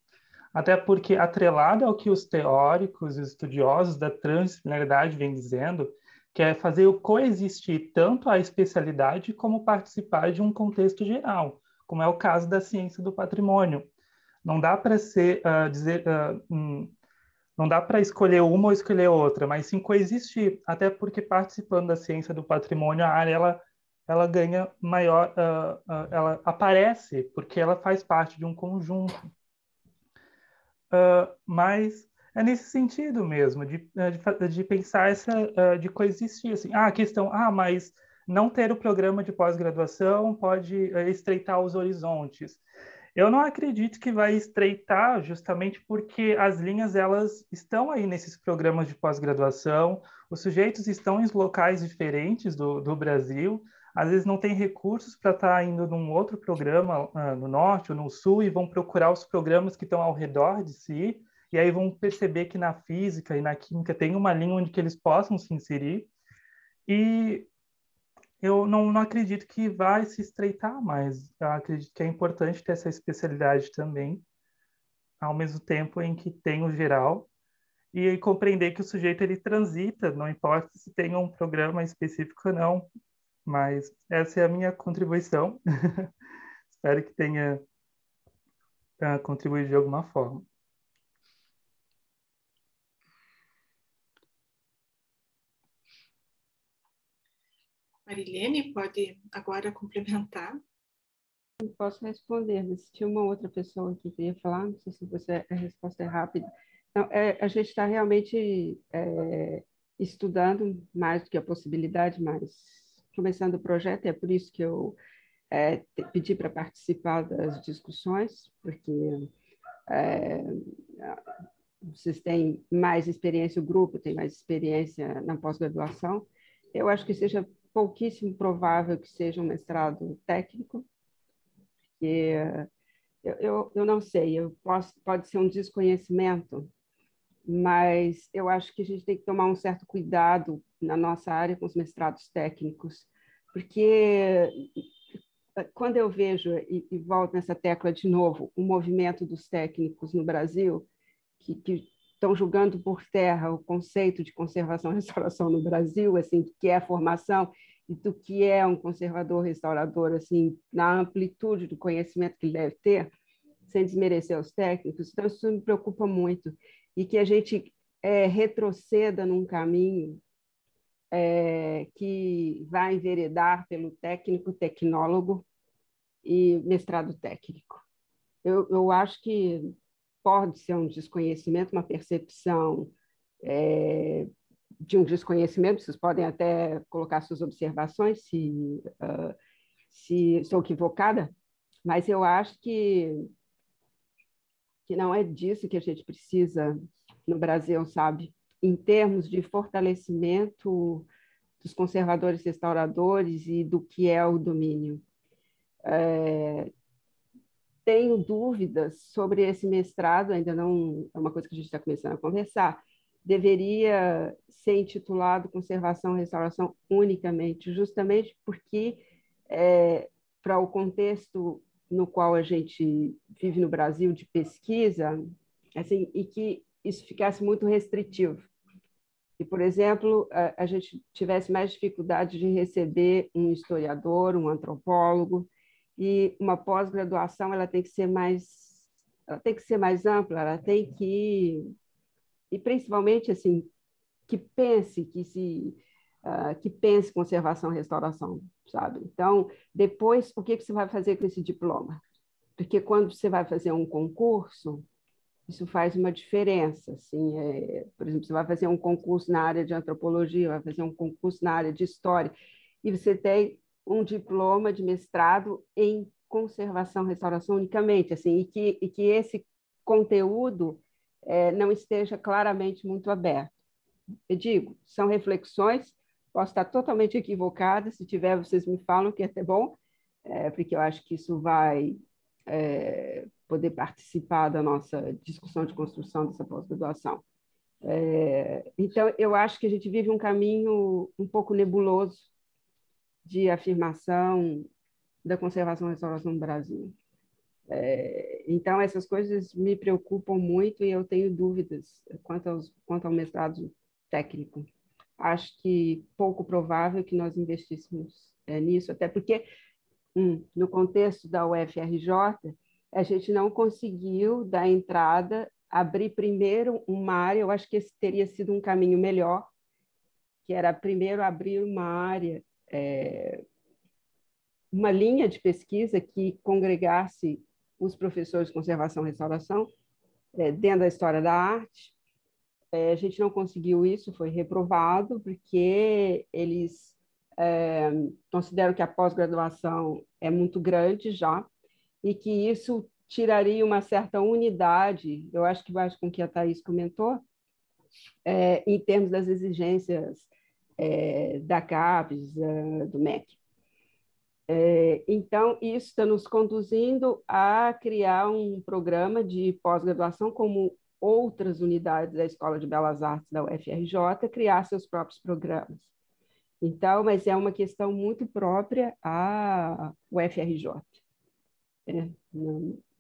até porque, atrelado ao que os teóricos e os estudiosos da transdisciplinaridade vêm dizendo, que é fazer coexistir tanto a especialidade como participar de um contexto geral, como é o caso da ciência do patrimônio. Não dá para não dá para escolher uma ou escolher outra, mas sim coexistir, até porque participando da ciência do patrimônio, a área ela ganha maior, ela aparece porque ela faz parte de um conjunto. Mas é nesse sentido mesmo, de pensar de coexistir, assim. A questão, mas não ter o programa de pós-graduação pode estreitar os horizontes. Eu não acredito que vai estreitar justamente porque as linhas, elas estão aí nesses programas de pós-graduação, os sujeitos estão em locais diferentes do Brasil, às vezes não tem recursos para estar indo num outro programa no norte ou no sul e vão procurar os programas que estão ao redor de si, e aí vão perceber que na física e na química tem uma linha onde que eles possam se inserir, e eu não acredito que vai se estreitar mais. Eu acredito que é importante ter essa especialidade também, ao mesmo tempo em que tem o geral, e compreender que o sujeito ele transita, não importa se tem um programa específico ou não, mas essa é a minha contribuição. Espero que tenha contribuído de alguma forma.
Marilene, pode agora complementar?
Eu posso responder, mas tinha uma outra pessoa que queria falar, não sei se a resposta é rápida. Não, a gente está realmente estudando mais do que a possibilidade, mas começando o projeto, é por isso que eu pedi para participar das discussões, porque vocês têm mais experiência, o grupo tem mais experiência na pós-graduação. Eu acho que seja pouquíssimo provável que seja um mestrado técnico, porque eu não sei, pode ser um desconhecimento, mas eu acho que a gente tem que tomar um certo cuidado na nossa área com os mestrados técnicos, porque quando eu vejo, e volto nessa tecla de novo, o movimento dos técnicos no Brasil, que estão julgando por terra o conceito de conservação e restauração no Brasil, assim, do que é a formação e do que é um conservador restaurador, assim, na amplitude do conhecimento que ele deve ter, sem desmerecer os técnicos. Então, isso me preocupa muito. E que a gente retroceda num caminho que vai enveredar pelo técnico, tecnólogo e mestrado técnico. Eu acho que pode ser um desconhecimento, uma percepção de um desconhecimento, vocês podem até colocar suas observações se estou equivocada, mas eu acho que não é disso que a gente precisa no Brasil, sabe? Em termos de fortalecimento dos conservadores restauradores e do que é o domínio. Tenho dúvidas sobre esse mestrado, ainda não é uma coisa que a gente está começando a conversar. Deveria ser intitulado Conservação e Restauração unicamente, justamente porque, para o contexto no qual a gente vive no Brasil de pesquisa, assim, e que isso ficasse muito restritivo. E, por exemplo, a gente tivesse mais dificuldade de receber um historiador, um antropólogo, e uma pós-graduação ela tem que ser mais ampla, ela tem que, e principalmente assim, que pense conservação e restauração, sabe? Então, depois, o que você vai fazer com esse diploma? Porque quando você vai fazer um concurso, isso faz uma diferença, assim, por exemplo, você vai fazer um concurso na área de antropologia, vai fazer um concurso na área de história, e você tem um diploma de mestrado em conservação e restauração unicamente, assim, e que esse conteúdo não esteja claramente muito aberto. Eu digo, são reflexões, posso estar totalmente equivocada, se tiver, vocês me falam que é até bom, porque eu acho que isso vai poder participar da nossa discussão de construção dessa pós-graduação. Então, eu acho que a gente vive um caminho um pouco nebuloso de afirmação da conservação e restauração no Brasil. Então, essas coisas me preocupam muito e eu tenho dúvidas quanto ao mestrado técnico. Acho que pouco provável que nós investíssemos nisso, até porque, no contexto da UFRJ, a gente não conseguiu dar entrada, abrir primeiro uma área, eu acho que esse teria sido um caminho melhor, que era primeiro abrir uma área, uma linha de pesquisa que congregasse os professores de conservação e restauração dentro da história da arte. A gente não conseguiu isso, foi reprovado, porque eles consideram que a pós-graduação é muito grande já, e que isso tiraria uma certa unidade, eu acho que vai com o que a Thais comentou, em termos das exigências da CAPES, do MEC. Então, isso está nos conduzindo a criar um programa de pós-graduação, como outras unidades da Escola de Belas Artes da UFRJ, criar seus próprios programas. Então, mas é uma questão muito própria à UFRJ.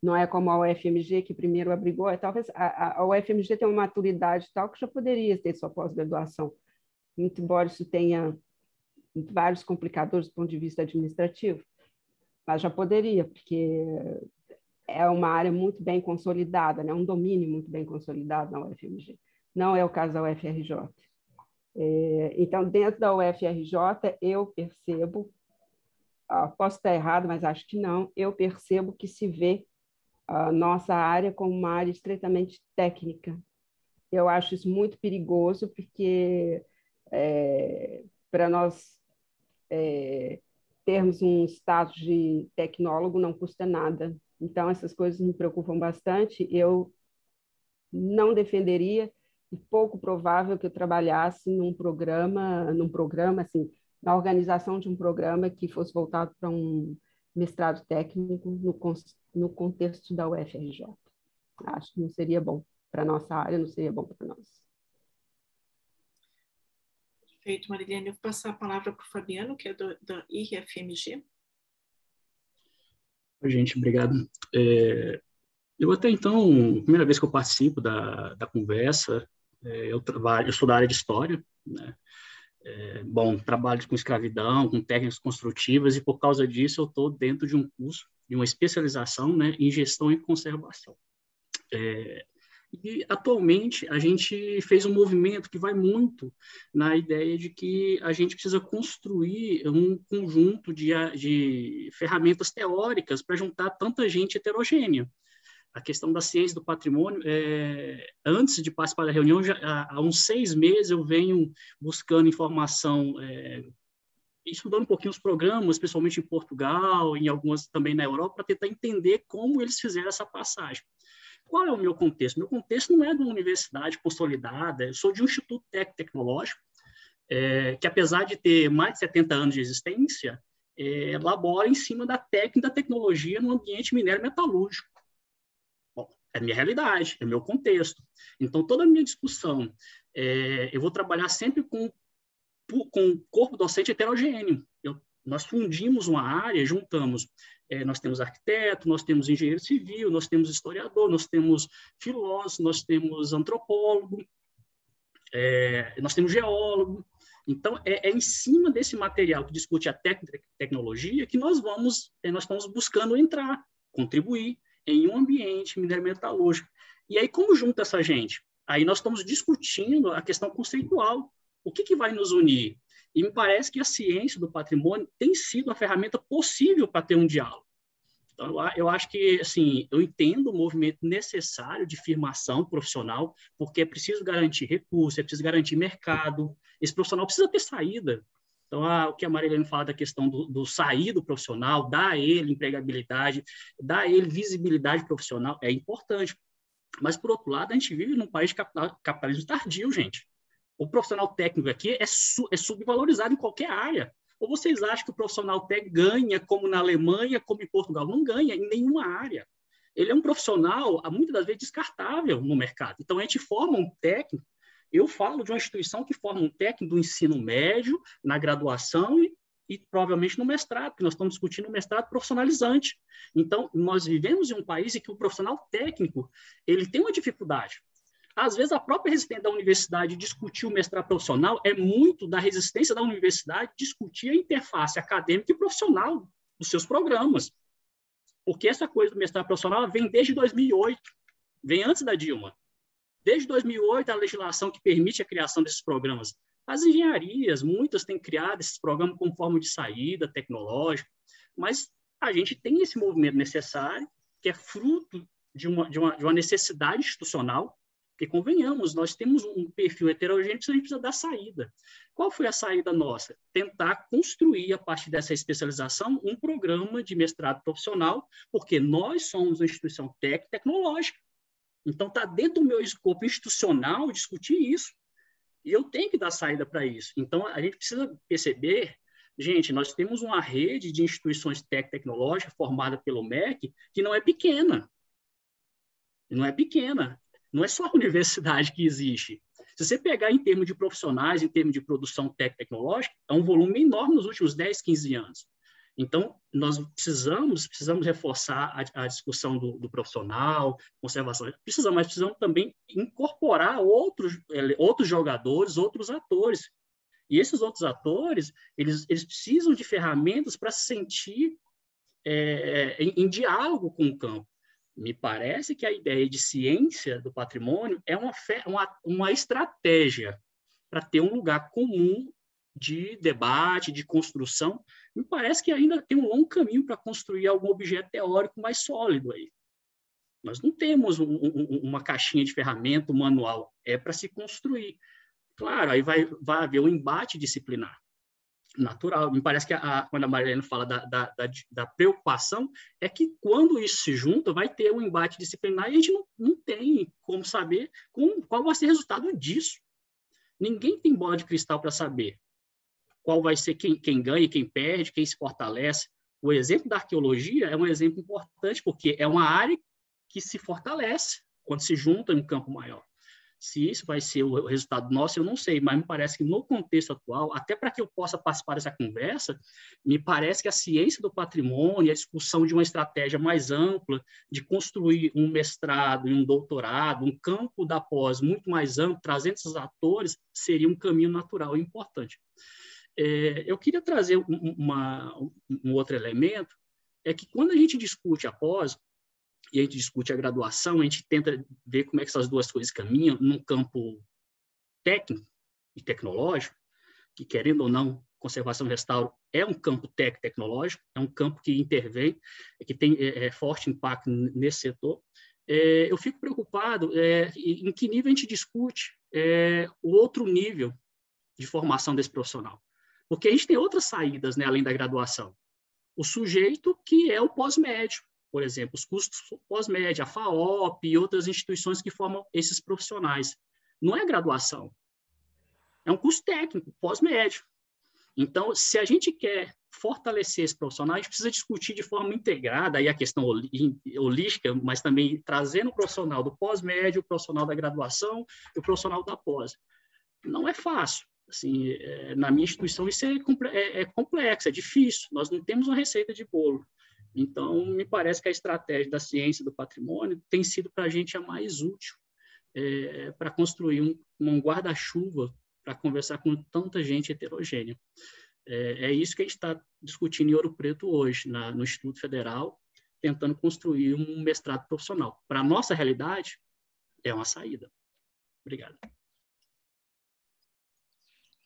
Não é como a UFMG, que primeiro abrigou, talvez a UFMG tem uma maturidade tal que já poderia ter sua pós-graduação, muito embora isso tenha vários complicadores do ponto de vista administrativo, mas já poderia, porque é uma área muito bem consolidada, né? Um domínio muito bem consolidado na UFMG. Não é o caso da UFRJ. Então, dentro da UFRJ, eu percebo, posso estar errado, mas acho que não, eu percebo que se vê a nossa área como uma área estritamente técnica. Eu acho isso muito perigoso, porque para nós termos um status de tecnólogo não custa nada. Então, essas coisas me preocupam bastante. Eu não defenderia, e pouco provável que eu trabalhasse num programa assim, na organização de um programa que fosse voltado para um mestrado técnico no contexto da UFRJ. Acho que não seria bom para a nossa área, não seria bom para nós.
Perfeito, Marilene. Eu vou passar a palavra para o Fabiano, que é da IRFMG.
Gente, obrigado. Eu até então, primeira vez que eu participo da conversa, eu sou da área de história, né? Trabalho com escravidão, com técnicas construtivas, e por causa disso eu estou dentro de um curso, de uma especialização, né, em gestão e conservação. E atualmente a gente fez um movimento que vai muito na ideia de que a gente precisa construir um conjunto de ferramentas teóricas para juntar tanta gente heterogênea. a questão da ciência do patrimônio, antes de participar da reunião, há uns 6 meses eu venho buscando informação, estudando um pouquinho os programas, principalmente em Portugal, em algumas também na Europa, para tentar entender como eles fizeram essa passagem. Qual é o meu contexto? Meu contexto não é de uma universidade consolidada, eu sou de um instituto tecnológico, que apesar de ter mais de 70 anos de existência, elabora em cima da técnica e da tecnologia no ambiente minério metalúrgico. Bom, é a minha realidade, é o meu contexto. Então, toda a minha discussão, eu vou trabalhar sempre com corpo docente heterogêneo. Nós fundimos uma área, juntamos, nós temos arquiteto, nós temos engenheiro civil, nós temos historiador, nós temos filósofo, nós temos antropólogo, nós temos geólogo. Então, é em cima desse material que discute a tecnologia que nós estamos buscando entrar, contribuir em um ambiente minério metalúrgico. E aí, como junta essa gente? Aí nós estamos discutindo a questão conceitual. O que vai nos unir? E me parece que a ciência do patrimônio tem sido a ferramenta possível para ter um diálogo. Então, eu acho que, assim, eu entendo o movimento necessário de firmação profissional, porque é preciso garantir recursos, é preciso garantir mercado, esse profissional precisa ter saída. Então, o que a Marilene fala da questão do sair do profissional, dar a ele empregabilidade, dar a ele visibilidade profissional, é importante. Mas, por outro lado, a gente vive num país de capitalismo tardio, gente. O profissional técnico aqui é subvalorizado em qualquer área. Ou vocês acham que o profissional técnico ganha como na Alemanha, como em Portugal? Não ganha em nenhuma área. Ele é um profissional, muitas das vezes, descartável no mercado. Então, a gente forma um técnico. Eu falo de uma instituição que forma um técnico do ensino médio, na graduação e provavelmente no mestrado, porque nós estamos discutindo o mestrado profissionalizante. Então, nós vivemos em um país em que o profissional técnico ele tem uma dificuldade. Às vezes, a própria resistência da universidade discutir o mestrado profissional é muito da resistência da universidade discutir a interface acadêmica e profissional dos seus programas. Porque essa coisa do mestrado profissional vem desde 2008, vem antes da Dilma. Desde 2008, a legislação que permite a criação desses programas. As engenharias, muitas têm criado esses programas como forma de saída tecnológica, mas a gente tem esse movimento necessário, que é fruto de uma necessidade institucional. Porque, convenhamos, nós temos um perfil heterogêneo que a gente precisa dar saída. Qual foi a saída nossa? Tentar construir, a partir dessa especialização, um programa de mestrado profissional, porque nós somos uma instituição tecnológica. Então, está dentro do meu escopo institucional discutir isso. E eu tenho que dar saída para isso. Então, a gente precisa perceber, gente, nós temos uma rede de instituições tecnológicas formada pelo MEC que não é pequena. Não é pequena. Não é só a universidade que existe. Se você pegar em termos de profissionais, em termos de produção tecnológica, é um volume enorme nos últimos 10, 15 anos. Então, nós precisamos reforçar a discussão do profissional, conservação. Precisamos também incorporar outros jogadores, outros atores. E esses outros atores, eles precisam de ferramentas para se sentir em diálogo com o campo. Me parece que a ideia de ciência do patrimônio é uma estratégia para ter um lugar comum de debate, de construção. Me parece que ainda tem um longo caminho para construir algum objeto teórico mais sólido aí. Nós não temos uma caixinha de ferramenta, um manual. É para se construir. Claro, aí vai haver um embate disciplinar. Natural. Me parece que quando a Marilene fala da preocupação, é que quando isso se junta, vai ter um embate disciplinar e a gente não tem como saber qual vai ser o resultado disso. Ninguém tem bola de cristal para saber qual vai ser quem ganha, quem perde, quem se fortalece. O exemplo da arqueologia é um exemplo importante, porque é uma área que se fortalece quando se junta em um campo maior. Se isso vai ser o resultado nosso, eu não sei, mas me parece que no contexto atual, até para que eu possa participar dessa conversa, me parece que a ciência do patrimônio, a discussão de uma estratégia mais ampla, de construir um mestrado e um doutorado, um campo da pós muito mais amplo, trazendo esses atores, seria um caminho natural e importante. Eu queria trazer um outro elemento, é que quando a gente discute a pós, e a gente discute a graduação, a gente tenta ver como é que essas duas coisas caminham num campo técnico e tecnológico, que, querendo ou não, conservação e restauro é um campo tecnológico, é um campo que intervém, que tem forte impacto nesse setor. eu fico preocupado em que nível a gente discute o outro nível de formação desse profissional. Porque a gente tem outras saídas, né, além da graduação. O sujeito que é o pós-médio, por exemplo, os cursos pós-médio, a FAOP e outras instituições que formam esses profissionais. Não é graduação, é um curso técnico, pós-médio. Então, se a gente quer fortalecer esse profissional, a gente precisa discutir de forma integrada aí a questão holística, mas também trazendo o profissional do pós-médio, o profissional da graduação e o profissional da pós. Não é fácil. Assim, na minha instituição isso é complexo, é difícil. Nós não temos uma receita de bolo. Então, me parece que a estratégia da ciência do patrimônio tem sido para a gente a mais útil para construir um guarda-chuva para conversar com tanta gente heterogênea. É isso que a gente está discutindo em Ouro Preto hoje, no Instituto Federal, tentando construir um mestrado profissional. Para a nossa realidade, é uma saída. Obrigado.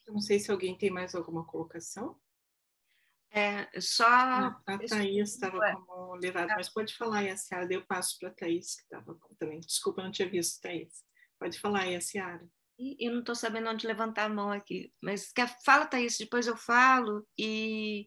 Não sei se alguém tem mais alguma colocação.
A
Thaís estava como levada, mas pode falar, Yaciara, eu passo para a Thaís, que estava também. Desculpa, não tinha visto, Thaís. Pode falar, Yaciara.
Eu não estou sabendo onde levantar a mão aqui, mas fala, Thaís, depois eu falo e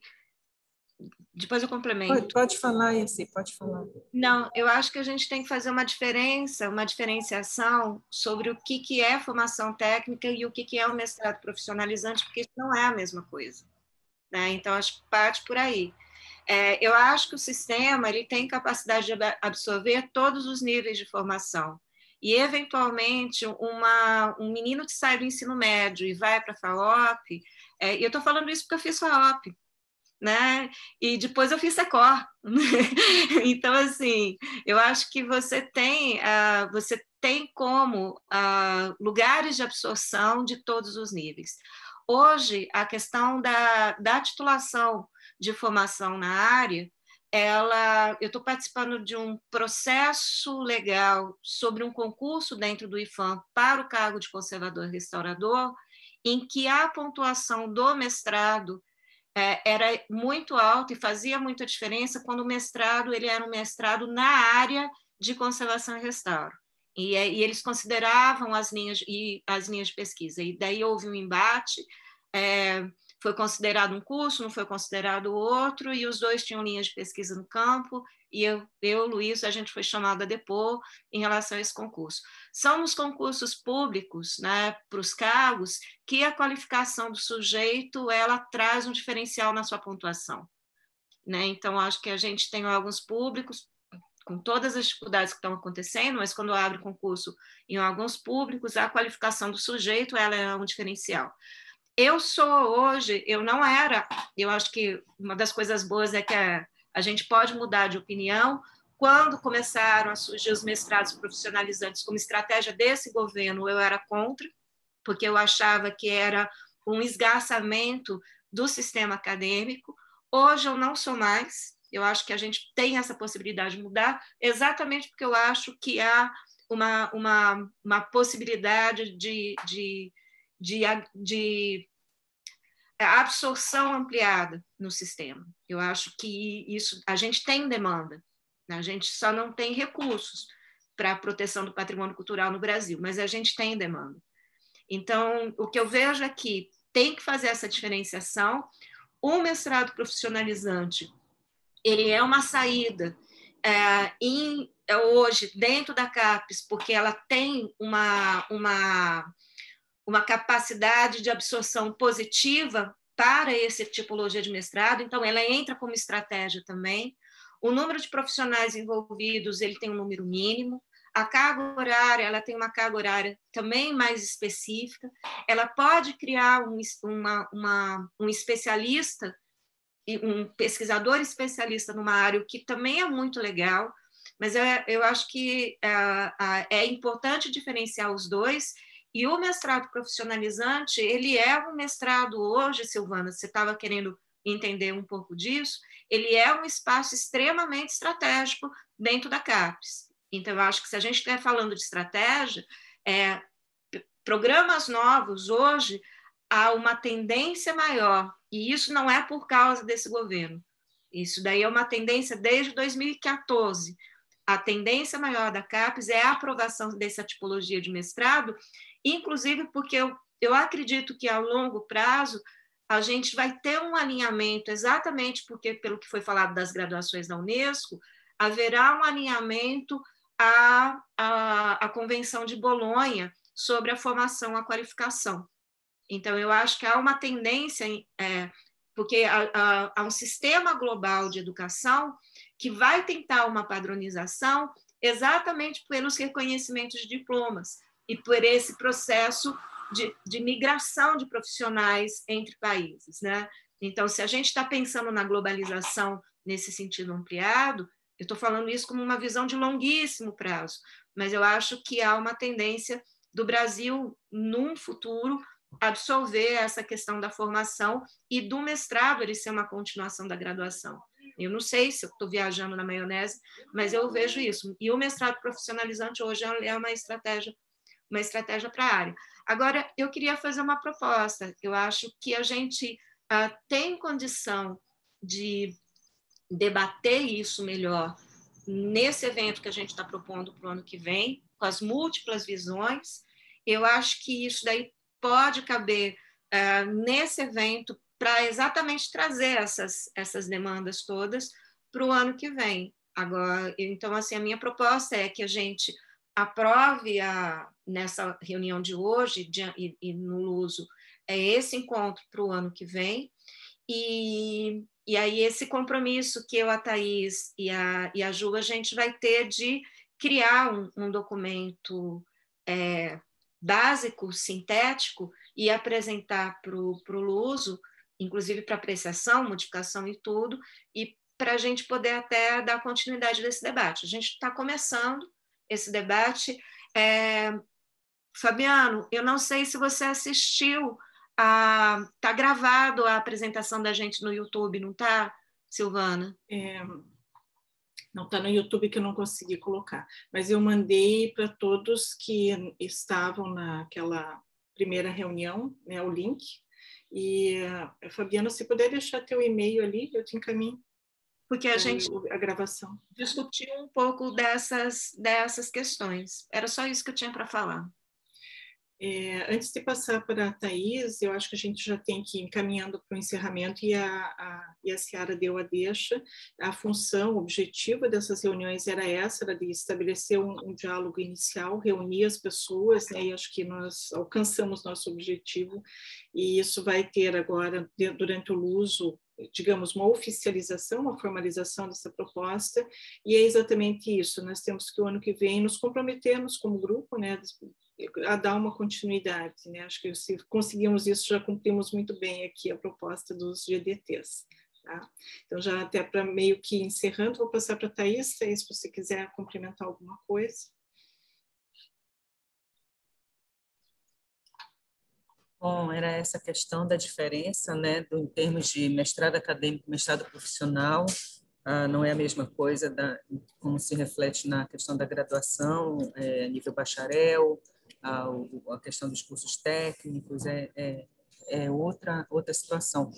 depois eu complemento.
Pode falar, Yaci, pode falar.
Não, eu acho que a gente tem que fazer uma diferenciação sobre o que é formação técnica e o que é o mestrado profissionalizante, porque isso não é a mesma coisa, né? Então, acho que parte por aí. Eu acho que o sistema ele tem capacidade de absorver todos os níveis de formação. E, eventualmente, um menino que sai do ensino médio e vai para a FAOP, eu estou falando isso porque eu fiz FAOP, né? E depois eu fiz Secor. Então, assim, eu acho que você tem como lugares de absorção de todos os níveis. Hoje, a questão da titulação de formação na área, eu estou participando de um processo legal sobre um concurso dentro do IFAM para o cargo de conservador-restaurador, em que a pontuação do mestrado era muito alta e fazia muita diferença quando o mestrado ele era um mestrado na área de conservação e restauro. E eles consideravam as linhas de pesquisa. E daí houve um embate, foi considerado um curso, não foi considerado outro, e os dois tinham linhas de pesquisa no campo, e Luiz, a gente foi chamado a depor em relação a esse concurso. São nos concursos públicos, né, para os cargos, que a qualificação do sujeito ela traz um diferencial na sua pontuação, né? Então, acho que a gente tem alguns públicos, com todas as dificuldades que estão acontecendo, mas quando abre concurso em alguns públicos, a qualificação do sujeito ela é um diferencial. Eu acho que uma das coisas boas é que a gente pode mudar de opinião. Quando começaram a surgir os mestrados profissionalizantes como estratégia desse governo, eu era contra, porque eu achava que era um esgarçamento do sistema acadêmico. Hoje eu não sou mais, eu acho que a gente tem essa possibilidade de mudar, exatamente porque eu acho que há uma possibilidade de absorção ampliada no sistema. Eu acho que isso a gente tem demanda, né? A gente só não tem recursos para a proteção do patrimônio cultural no Brasil, mas a gente tem demanda. Então, o que eu vejo é que tem que fazer essa diferenciação. O mestrado profissionalizante, ele é uma saída hoje dentro da CAPES, porque ela tem uma capacidade de absorção positiva para essa tipologia de mestrado, então ela entra como estratégia também. O número de profissionais envolvidos ele tem um número mínimo. A carga horária ela tem uma carga horária também mais específica. Ela pode criar um especialista, um pesquisador especialista numa área, o que também é muito legal, mas eu acho que é importante diferenciar os dois. E o mestrado profissionalizante, ele é um mestrado hoje, Silvana, você estava querendo entender um pouco disso, ele é um espaço extremamente estratégico dentro da CAPES. Então, eu acho que se a gente estiver falando de estratégia, programas novos hoje, há uma tendência maior, e isso não é por causa desse governo, isso daí é uma tendência desde 2014, a tendência maior da CAPES é a aprovação dessa tipologia de mestrado, inclusive porque eu acredito que, ao longo prazo, a gente vai ter um alinhamento, exatamente porque, pelo que foi falado das graduações da Unesco, haverá um alinhamento à Convenção de Bolonha sobre a formação, a qualificação. Então, eu acho que há uma tendência, porque há um sistema global de educação que vai tentar uma padronização exatamente pelos reconhecimentos de diplomas e por esse processo de migração de profissionais entre países, né? Então, se a gente está pensando na globalização nesse sentido ampliado, eu estou falando isso como uma visão de longuíssimo prazo, mas eu acho que há uma tendência do Brasil, num futuro, absorver essa questão da formação e do mestrado ele ser uma continuação da graduação. Eu não sei se eu estou viajando na maionese, mas eu vejo isso. E o mestrado profissionalizante hoje é uma estratégia para a área. Agora, eu queria fazer uma proposta. Eu acho que a gente tem condição de debater isso melhor nesse evento que a gente está propondo para o ano que vem, com as múltiplas visões. Eu acho que isso daí pode caber nesse evento para exatamente trazer essas demandas todas para o ano que vem. Agora, então, assim, a minha proposta é que a gente aprove nessa reunião de hoje e no Luso esse encontro para o ano que vem, e aí esse compromisso que eu, a Thaís e a Ju, a gente vai ter de criar um documento básico, sintético, e apresentar para o Luso, inclusive para apreciação, modificação e tudo, e para a gente poder até dar continuidade desse debate. A gente está começando esse debate. Fabiano, eu não sei se você assistiu, está gravado a apresentação da gente no YouTube, não está, Silvana?
Não está no YouTube, que eu não consegui colocar, mas eu mandei para todos que estavam naquela primeira reunião, né, o link. E, Fabiana, se puder deixar teu e-mail ali, eu te encaminho.
Porque a gente
a gravação
discutiu um pouco dessas questões. Era só isso que eu tinha para falar.
Antes de passar para a Thaís, eu acho que a gente já tem que ir encaminhando para o encerramento, e a Ciara deu a deixa. A função, o objetivo dessas reuniões era de estabelecer um diálogo inicial, reunir as pessoas, né, e acho que nós alcançamos nosso objetivo, e isso vai ter agora, durante o Luso, digamos, uma oficialização, uma formalização dessa proposta, e é exatamente isso. Nós temos que, o ano que vem, nos comprometermos como grupo, né, a dar uma continuidade, né? Acho que se conseguimos isso, já cumprimos muito bem aqui a proposta dos GDTs. Tá? Então, já até para meio que encerrando, vou passar para a Thaís, se você quiser complementar alguma coisa.
Bom, era essa questão da diferença, né, em termos de mestrado acadêmico e mestrado profissional. Não é a mesma coisa como se reflete na questão da graduação, nível bacharel, a questão dos cursos técnicos, outra situação.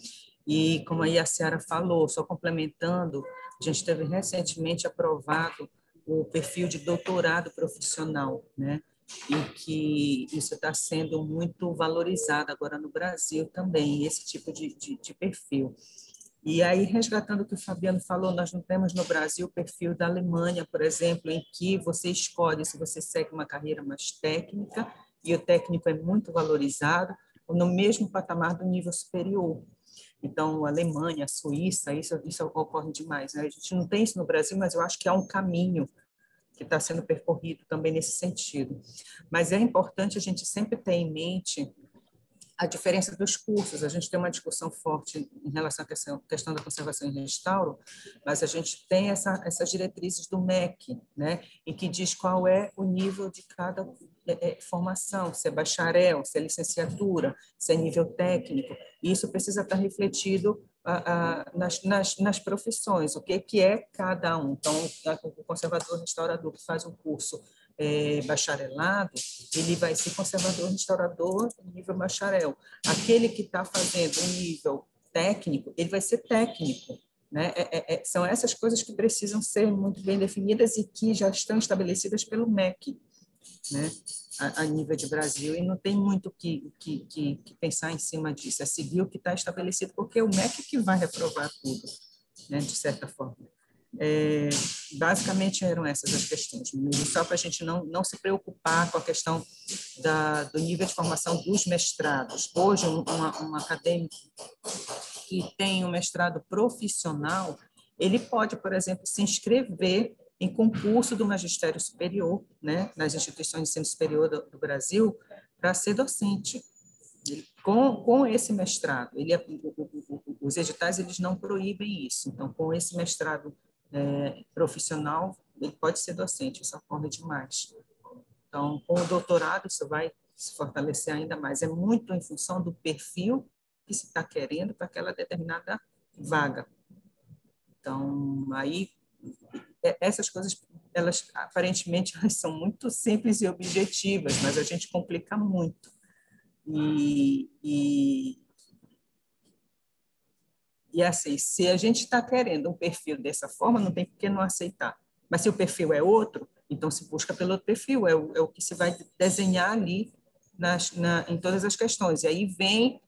E como aí a Ciara falou, só complementando, a gente teve recentemente aprovado o perfil de doutorado profissional, né? E que isso está sendo muito valorizado agora no Brasil também, esse tipo de perfil. E aí, resgatando o que o Fabiano falou, nós não temos no Brasil o perfil da Alemanha, por exemplo, em que você escolhe se você segue uma carreira mais técnica, e o técnico é muito valorizado, ou no mesmo patamar do nível superior. Então, a Alemanha, a Suíça, isso ocorre demais, né? A gente não tem isso no Brasil, mas eu acho que há um caminho que está sendo percorrido também nesse sentido. Mas é importante a gente sempre ter em mente a diferença dos cursos. A gente tem uma discussão forte em relação à questão da conservação e restauro, mas a gente tem essas diretrizes do MEC, né, em que diz qual é o nível de cada formação, se é bacharel, se é licenciatura, se é nível técnico, e isso precisa estar refletido nas profissões, o que é cada um. Então, o conservador restaurador que faz um curso bacharelado, ele vai ser conservador restaurador nível bacharel. Aquele que está fazendo um nível técnico, ele vai ser técnico, né? São essas coisas que precisam ser muito bem definidas e que já estão estabelecidas pelo MEC, né? A nível de Brasil, e não tem muito que pensar em cima disso, é seguir o que está estabelecido, porque é o MEC que vai reprovar tudo, né? De certa forma. Basicamente eram essas as questões, só para a gente não se preocupar com a questão do nível de formação dos mestrados. Hoje, um acadêmico que tem um mestrado profissional, ele pode, por exemplo, se inscrever em concurso do magistério superior, né, nas instituições de ensino superior do Brasil, para ser docente. Com esse mestrado, os editais eles não proíbem isso. Então, com esse mestrado profissional, ele pode ser docente, isso ocorre demais. Então, com o doutorado, isso vai se fortalecer ainda mais. É muito em função do perfil que se está querendo para aquela determinada vaga. Então, aí, essas coisas, elas aparentemente elas são muito simples e objetivas, mas a gente complica muito. E assim, se a gente está querendo um perfil dessa forma, não tem por que não aceitar. Mas se o perfil é outro, então se busca pelo outro perfil, é o que se vai desenhar ali em todas as questões. E aí vem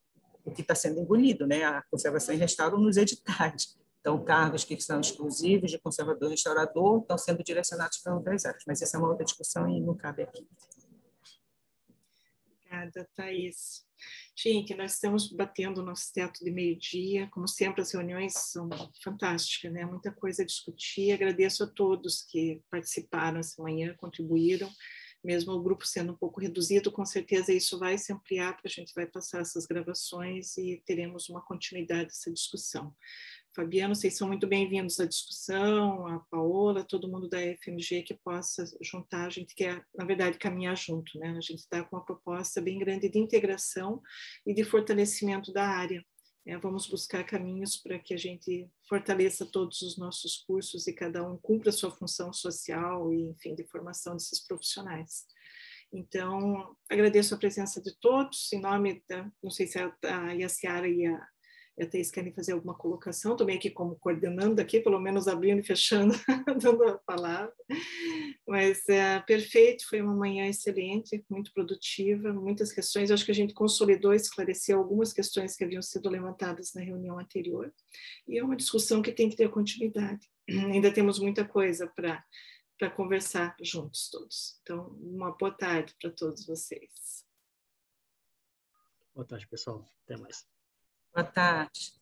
o que está sendo engolido, né? A conservação e restauro nos editais. Então, cargos que são exclusivos de conservador e restaurador estão sendo direcionados para outras áreas. Mas essa é uma outra discussão e não cabe aqui.
Obrigada, Thais. Gente, nós estamos batendo o nosso teto de meio-dia. Como sempre, as reuniões são fantásticas, né? Muita coisa a discutir. Agradeço a todos que participaram essa manhã, contribuíram. Mesmo o grupo sendo um pouco reduzido, com certeza isso vai se ampliar, porque a gente vai passar essas gravações e teremos uma continuidade dessa discussão. Fabiano, vocês são muito bem-vindos à discussão, a Paola, todo mundo da FMG que possa juntar, a gente quer, na verdade, caminhar junto, né? A gente está com uma proposta bem grande de integração e de fortalecimento da área. Vamos buscar caminhos para que a gente fortaleça todos os nossos cursos e cada um cumpra a sua função social e, enfim, de formação desses profissionais. Então, agradeço a presença de todos, em nome da, não sei se a Yaciara e a Thais querem fazer alguma colocação, também aqui como coordenando aqui, pelo menos abrindo e fechando, dando a palavra. Mas perfeito, foi uma manhã excelente, muito produtiva, muitas questões. Eu acho que a gente consolidou e esclareceu algumas questões que haviam sido levantadas na reunião anterior. E é uma discussão que tem que ter continuidade. Ainda temos muita coisa para conversar juntos todos. Então, uma boa tarde para todos vocês.
Boa tarde, pessoal. Até mais.
Boa tarde.